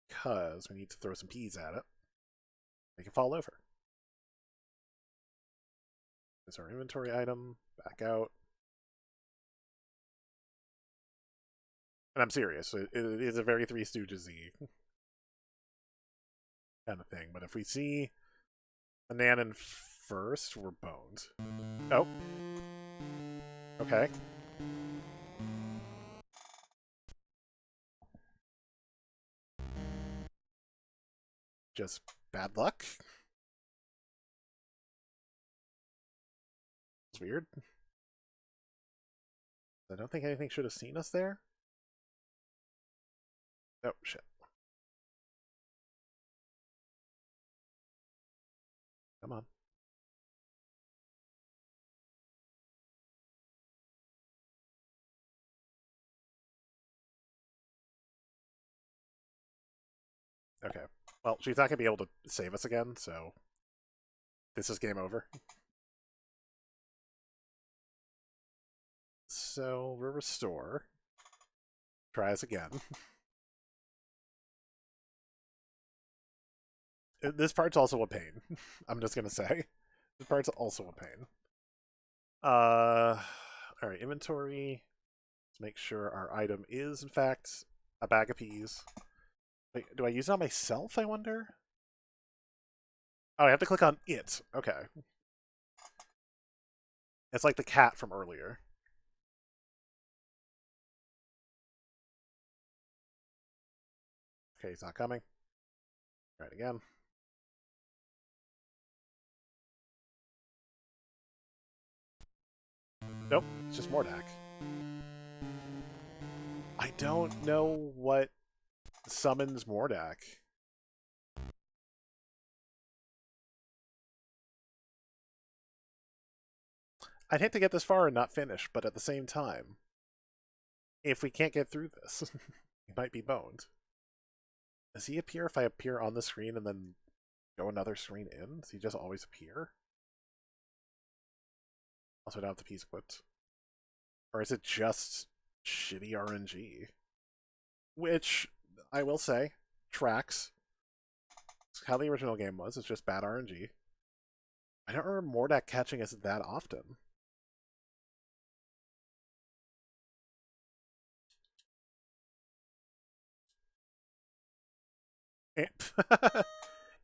Because we need to throw some peas at it. Make it fall over. There's our inventory item. Back out. And I'm serious. It is a very Three Stooges-y kind of thing. But if we see Mananan first, we're boned. Oh. Okay. Just bad luck. It's weird. I don't think anything should have seen us there. Oh, shit. Come on. Okay. Well, she's not going to be able to save us again, so this is game over. So we'll restore. Try us again. This part's also a pain. I'm just going to say. This part's also a pain. Alright, inventory. Let's make sure our item is, in fact, a bag of peas. Wait, do I use it on myself, I wonder? Oh, I have to click on it. Okay. It's like the cat from earlier. Okay, he's not coming. Try it again. Nope, it's just Mordak. I don't know what summons Mordak. I'd hate to get this far and not finish, but at the same time, if we can't get through this, we might be boned. Does he appear if I appear on the screen and then go another screen in? Does he just always appear? Also, I don't have the piece equipped. Or is it just shitty RNG? Which, I will say, tracks. It's how the original game was. It's just bad RNG. I don't remember Mordak catching us that often.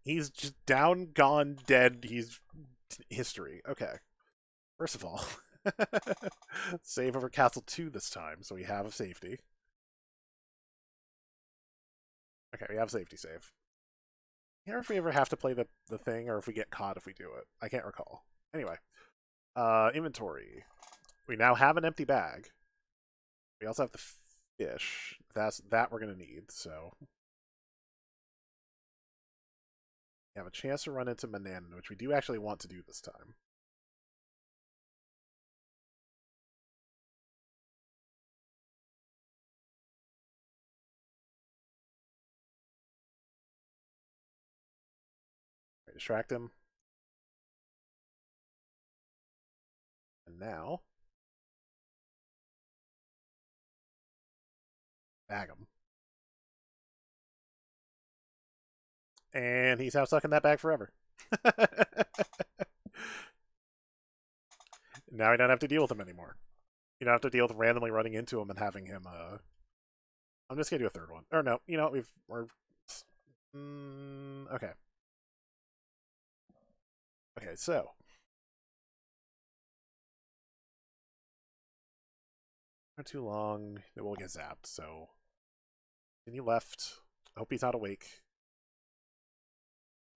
He's just down, gone, dead. He's history. Okay. First of all, save over Castle 2 this time, so we have safety. Okay, we have safety save. I can't remember if we ever have to play the thing or if we get caught if we do it. I can't recall. Anyway, inventory. We now have an empty bag. We also have the fish. That we're going to need, so... We have a chance to run into Manan, which we do actually want to do this time. Right, distract him. And now... bag him. And he's now stuck in that bag forever. Now I don't have to deal with him anymore. You don't have to deal with randomly running into him and having him, I'm just gonna do a third one. Or no, you know, we're... okay. Okay, so... not too long, it will get zapped, so... And he left. I hope he's not awake.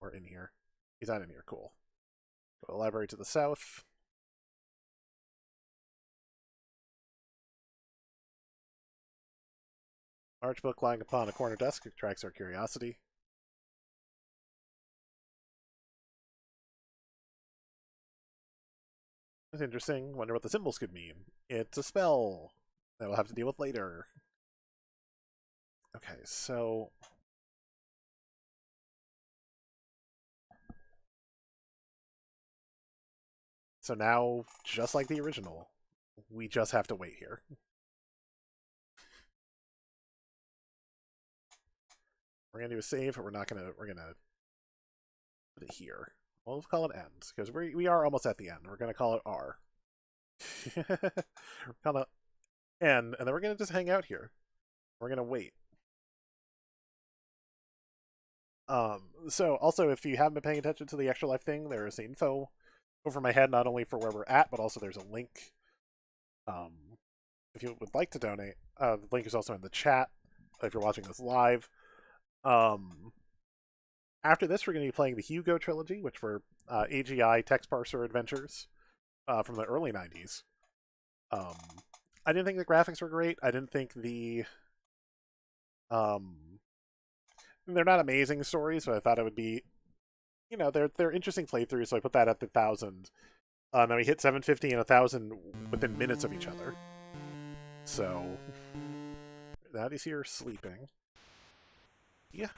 Or in here. He's not in here, cool. Go to the library to the south. Large book lying upon a corner desk attracts our curiosity. It's interesting. Wonder what the symbols could mean. It's a spell that we'll have to deal with later. Okay, so... so now, just like the original, we just have to wait here. We're gonna do a save, but we're gonna put it here. We'll call it end, because we are almost at the end. We're gonna call it R. We're gonna end, and then we're gonna just hang out here. We're gonna wait. So also, if you haven't been paying attention to the Extra Life thing, there is info over my head, not only for where we're at, but also there's a link. If you would like to donate, the link is also in the chat if you're watching this live. After this, we're going to be playing the Hugo trilogy, which were AGI text parser adventures from the early 90s. I didn't think the graphics were great. I didn't think the... they're not amazing stories, but I thought it would be... you know, they're interesting playthroughs, so I put that at the 1,000. Now we hit 750 and 1,000 within minutes of each other. So... that is here sleeping. Yeah.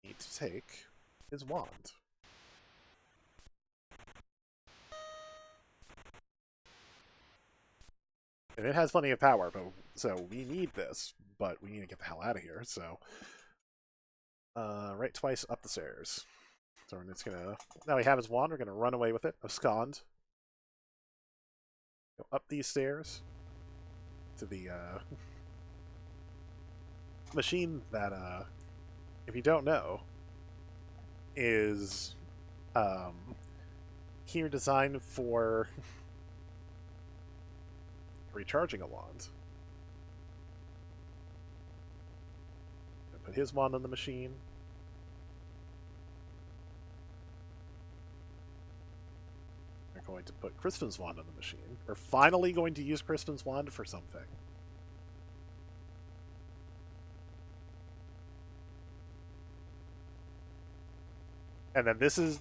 Need to take his wand. And it has plenty of power, but so we need this, but we need to get the hell out of here, so... right twice up the stairs. So we're just gonna... now we have his wand, we're gonna run away with it. Abscond. Go up these stairs to the, machine that, if you don't know, is, here designed for recharging a wand. Put his wand on the machine. We're going to put Kristen's wand on the machine. We're finally going to use Kristen's wand for something. And then this is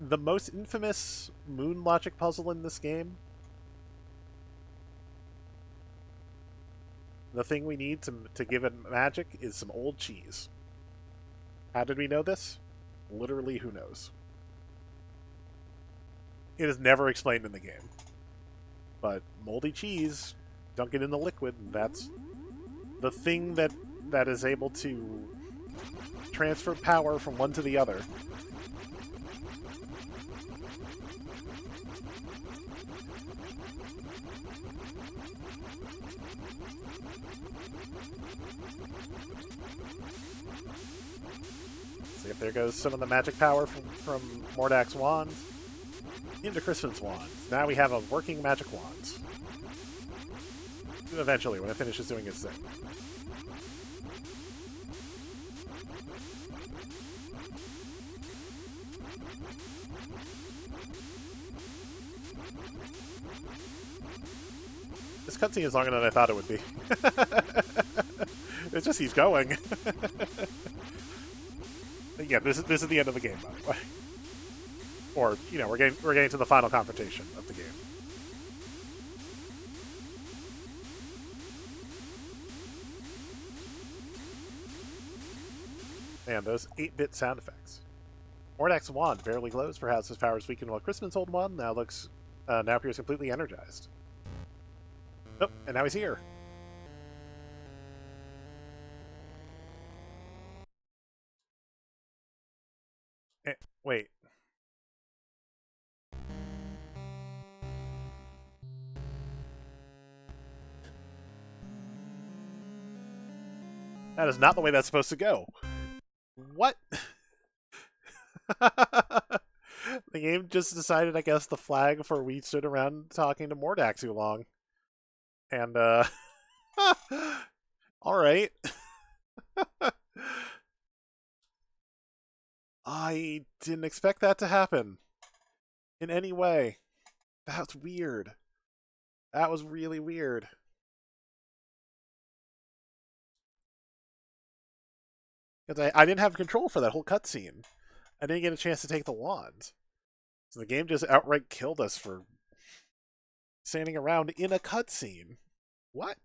the most infamous moon logic puzzle in this game. The thing we need to give it magic is some old cheese. How did we know this? Literally, who knows? It is never explained in the game. But moldy cheese, dunk it in the liquid, and that's the thing that is able to transfer power from one to the other. See if there goes some of the magic power from Mordak's wand into Crispin's wand. Now we have a working magic wand. Eventually, when it finishes doing its thing. This cutscene is longer than I thought it would be. It just keeps going. Yeah, this is the end of the game, by the way. Or, you know, we're getting to the final confrontation of the game. Man, those 8-bit sound effects. Mordak's wand barely glows, perhaps his power is weakened, while Crispin's old wand now appears completely energized. Oh, and now he's here. Wait. That is not the way that's supposed to go. What? The game just decided, I guess, the flag for we stood around talking to Mordak too long. And, alright. I didn't expect that to happen. In any way. That's weird. That was really weird. Because I didn't have control for that whole cutscene. I didn't get a chance to take the wand. So the game just outright killed us for standing around in a cutscene. What?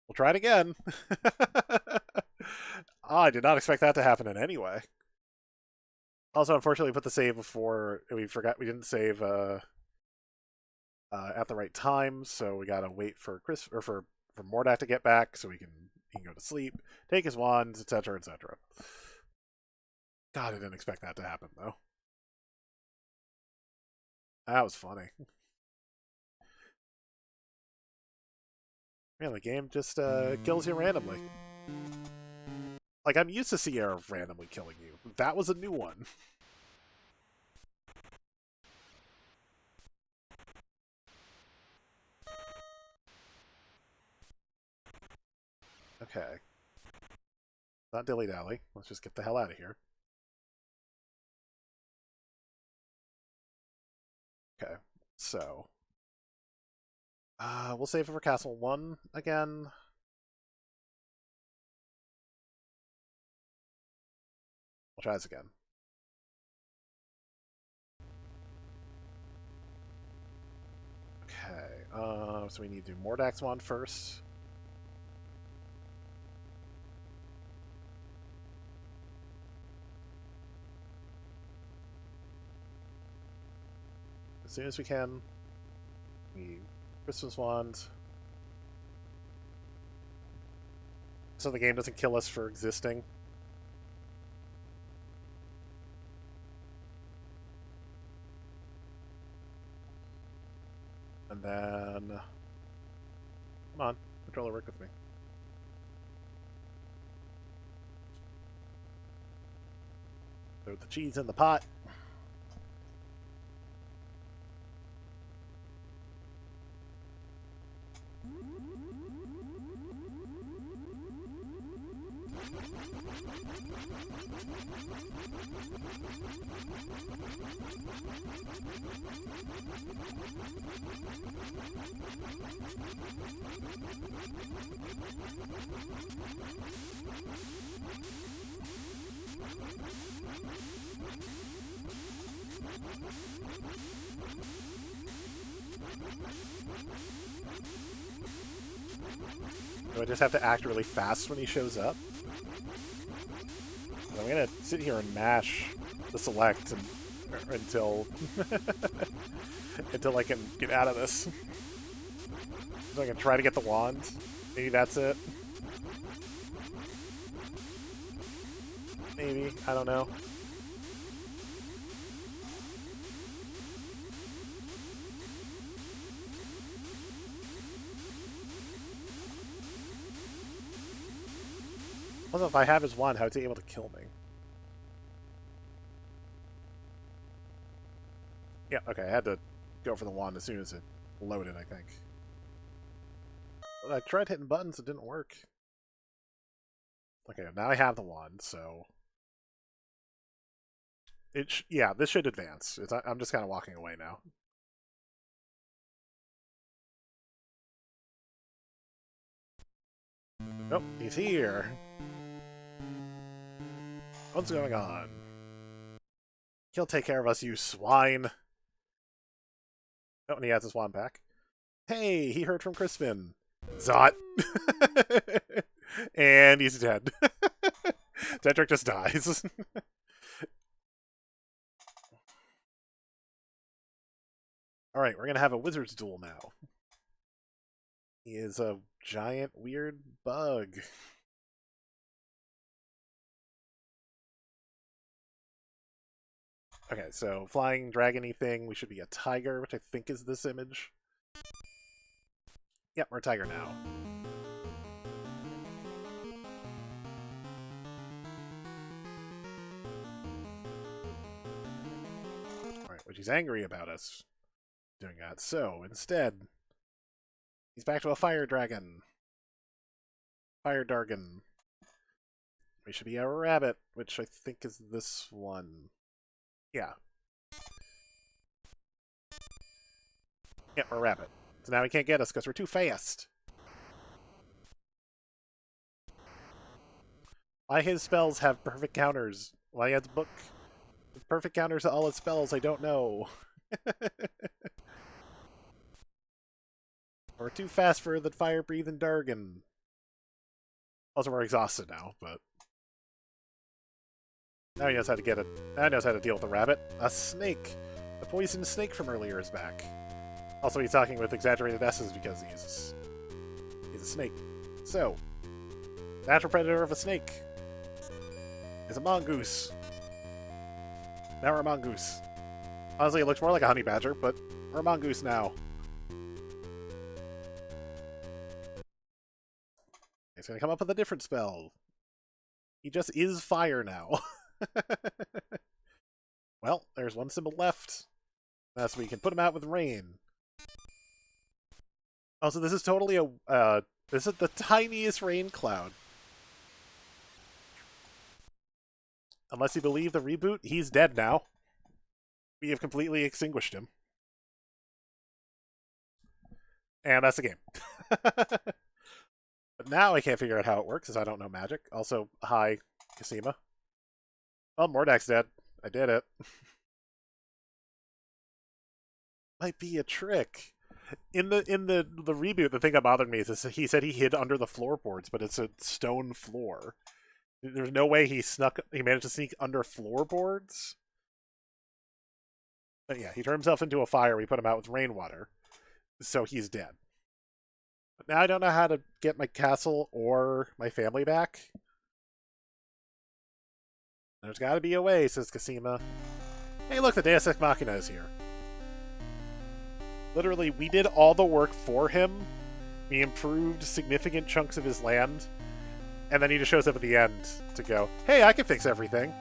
We'll try it again. Oh, I did not expect that to happen in any way. Also, unfortunately, we put the save before we forgot we didn't save at the right time, so we gotta wait for for Mordak to get back so he can go to sleep, take his wands, etc., etc. God, I didn't expect that to happen though. That was funny. Man, the game just kills you randomly. Like, I'm used to Sierra randomly killing you. That was a new one. Okay. Not dilly-dally. Let's just get the hell out of here. Okay, so... we'll save it for Castle 1 again. We'll try this again. Okay, so we need to do Mordak's wand first. As soon as we can, we Christmas wand. So the game doesn't kill us for existing. And then... Come on, controller, work with me. Throw the cheese in the pot. Do I just have to act really fast when he shows up? I'm gonna sit here and mash the select until until I can get out of this. So I can try to get the wand. Maybe that's it. Maybe, I don't know. Also, if I have his wand, how is he able to kill me? Yeah, okay, I had to go for the wand as soon as it loaded, I think. But I tried hitting buttons, it didn't work. Okay, now I have the wand, so... yeah, this should advance. I'm just kind of walking away now. Nope, he's here. What's going on? He'll take care of us, you swine. Oh, and he has his wand back. Hey, he heard from Crispin. Zot. And he's dead. Dedrick just dies. Alright, we're going to have a wizard's duel now. He is a giant, weird bug. Okay, so flying dragon-y thing, we should be a tiger, which I think is this image. Yep, we're a tiger now. Alright, which he's angry about us doing that. So, instead, he's back to a fire dragon. Fire Dargon. We should be a rabbit, which I think is this one. Yeah. Yeah, we're a rabbit. So now he can't get us because we're too fast. Why his spells have perfect counters? Why he has a book with perfect counters to all his spells, I don't know. We're too fast for the fire-breathing Dargon. Also, we're exhausted now, but... Now he knows how to get it. Now he knows how to deal with the rabbit. A snake! The poisoned snake from earlier is back. Also, he's talking with exaggerated S's because he's a snake. So, natural predator of a snake is a mongoose. Now we're a mongoose. Honestly, it looks more like a honey badger, but we're a mongoose now. He's gonna come up with a different spell. He just is fire now. Well, there's one symbol left. So we can put him out with rain. Also, this is totally a... this is the tiniest rain cloud. Unless you believe the reboot, he's dead now. We have completely extinguished him. And that's the game. But now I can't figure out how it works, because I don't know magic. Also, hi, Casima. Well, Mordak's dead. I did it. Might be a trick. In the reboot, the thing that bothered me is he said he hid under the floorboards, but it's a stone floor. There's no way he managed to sneak under floorboards. But yeah, he turned himself into a fire. We put him out with rainwater, so he's dead. But now I don't know how to get my castle or my family back. There's got to be a way, says Casima. Hey, look, the Deus Ex Machina is here. Literally, we did all the work for him. We improved significant chunks of his land. And then he just shows up at the end to go, hey, I can fix everything.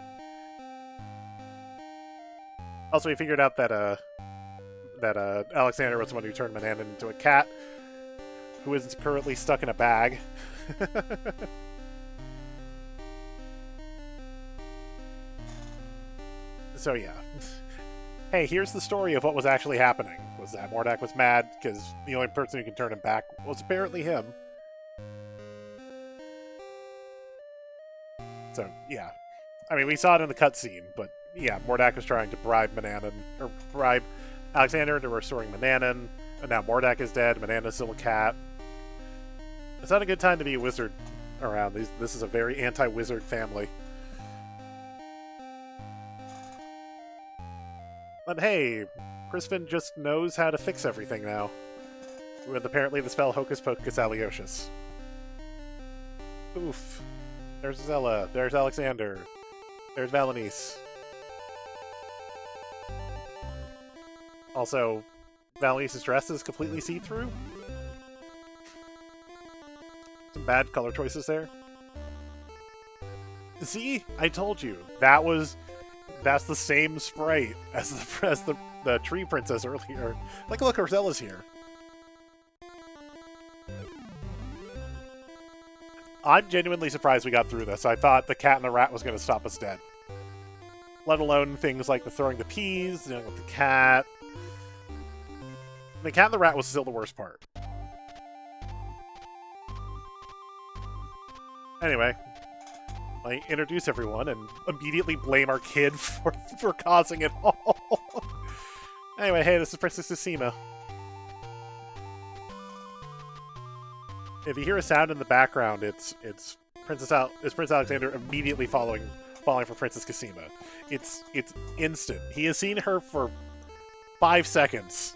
Also, we figured out that Alexander was the one who turned Manan into a cat, who is currently stuck in a bag. So yeah. Hey, here's the story of what was actually happening. Was that Mordak was mad because the only person who can turn him back was apparently him. So, yeah. I mean, we saw it in the cutscene, but yeah, Mordak was trying to bribe Manannan, or bribe Alexander into restoring Manannan, and now Mordak is dead, Manannan's still a cat. It's not a good time to be a wizard around. This is a very anti-wizard family. But hey, Crispin just knows how to fix everything now. With apparently the spell Hocus Pocus Alyosius. Oof. There's Zella. There's Alexander. There's Valenice. Also, Valenice's dress is completely see-through. Some bad color choices there. See? I told you. That's the same sprite as the tree princess earlier. Like, look, Urzella's here. I'm genuinely surprised we got through this. I thought the cat and the rat was going to stop us dead. Let alone things like the throwing the peas, dealing with the cat. The cat and the rat was still the worst part. Anyway, I introduce everyone and immediately blame our kid for causing it all. Anyway, hey, this is Princess Decima. If you hear a sound in the background, it's Prince Alexander immediately falling for Princess Casima. It's instant. He has seen her for 5 seconds.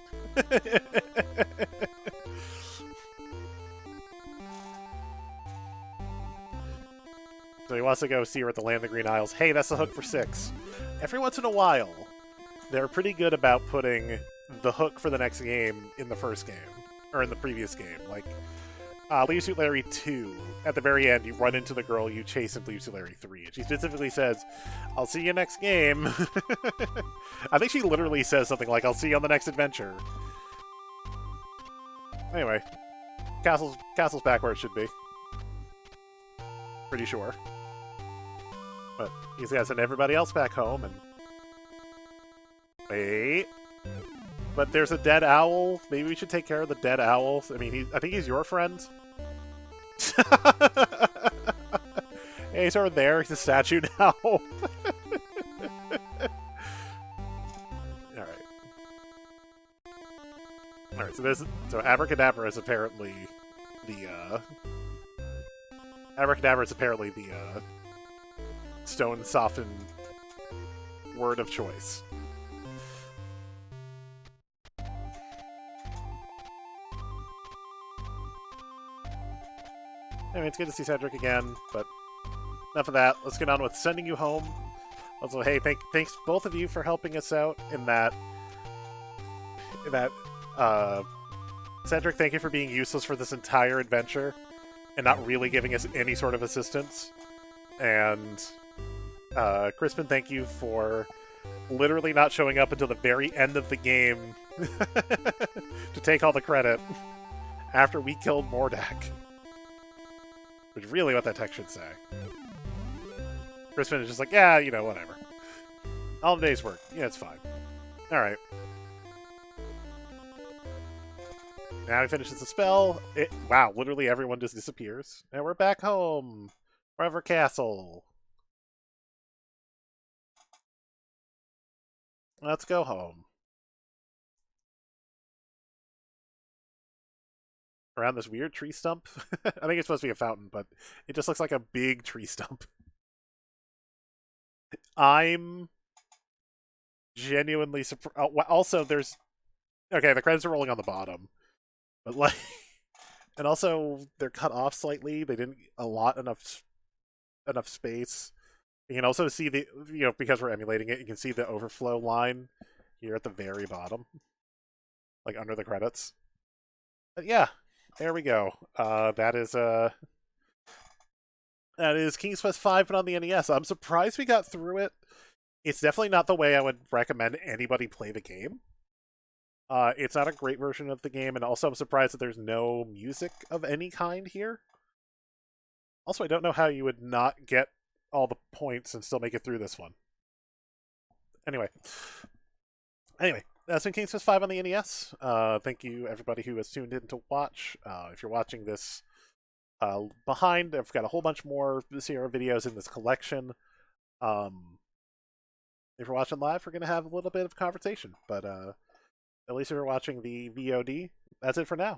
So he wants to go see her at the Land of the Green Isles. Hey, that's the hook for 6. Every once in a while, they're pretty good about putting the hook for the next game in the first game, or in the previous game. Like, Leave Suit Larry 2, at the very end, you run into the girl you chase in Leave Suit Larry 3. And she specifically says, I'll see you next game. I think she literally says something like, I'll see you on the next adventure. Anyway, castle's back where it should be. Pretty sure. But he's got to send everybody else back home, and... Wait... But there's a dead owl. Maybe we should take care of the dead owl. I mean, I think he's your friend. Hey, he's over there. He's a statue now. Alright. Alright, so Abracadabra is apparently the, Abracadabra is apparently the, stone-softened word of choice. Anyway, it's good to see Cedric again, but enough of that. Let's get on with sending you home. Also, hey, thanks both of you for helping us out in that... Cedric, thank you for being useless for this entire adventure and not really giving us any sort of assistance. And, Crispin, thank you for literally not showing up until the very end of the game to take all the credit after we killed Mordak. Which is really what that text should say. Crispin is just like, yeah, you know, whatever. All the day's work. Yeah, it's fine. Alright. Now he finishes the spell. Wow, literally everyone just disappears. And we're back home. Forever Castle. Let's go home. Around this weird tree stump. I think it's supposed to be a fountain, but it just looks like a big tree stump. I'm genuinely surprised. Also, there's... Okay, the credits are rolling on the bottom. But, like... And also, they're cut off slightly. They didn't allot enough space. You can also see the... You know, because we're emulating it, you can see the overflow line here at the very bottom. Like, under the credits. But yeah. There we go. That is King's Quest V, but on the NES. I'm surprised we got through it. It's definitely not the way I would recommend anybody play the game. It's not a great version of the game, and also I'm surprised that there's no music of any kind here. Also, I don't know how you would not get all the points and still make it through this one. Anyway, that's been King's Quest V on the NES. Thank you, everybody who has tuned in to watch. If you're watching this behind, I've got a whole bunch more Sierra videos in this collection. If you're watching live, we're going to have a little bit of conversation. But at least if you're watching the VOD, that's it for now.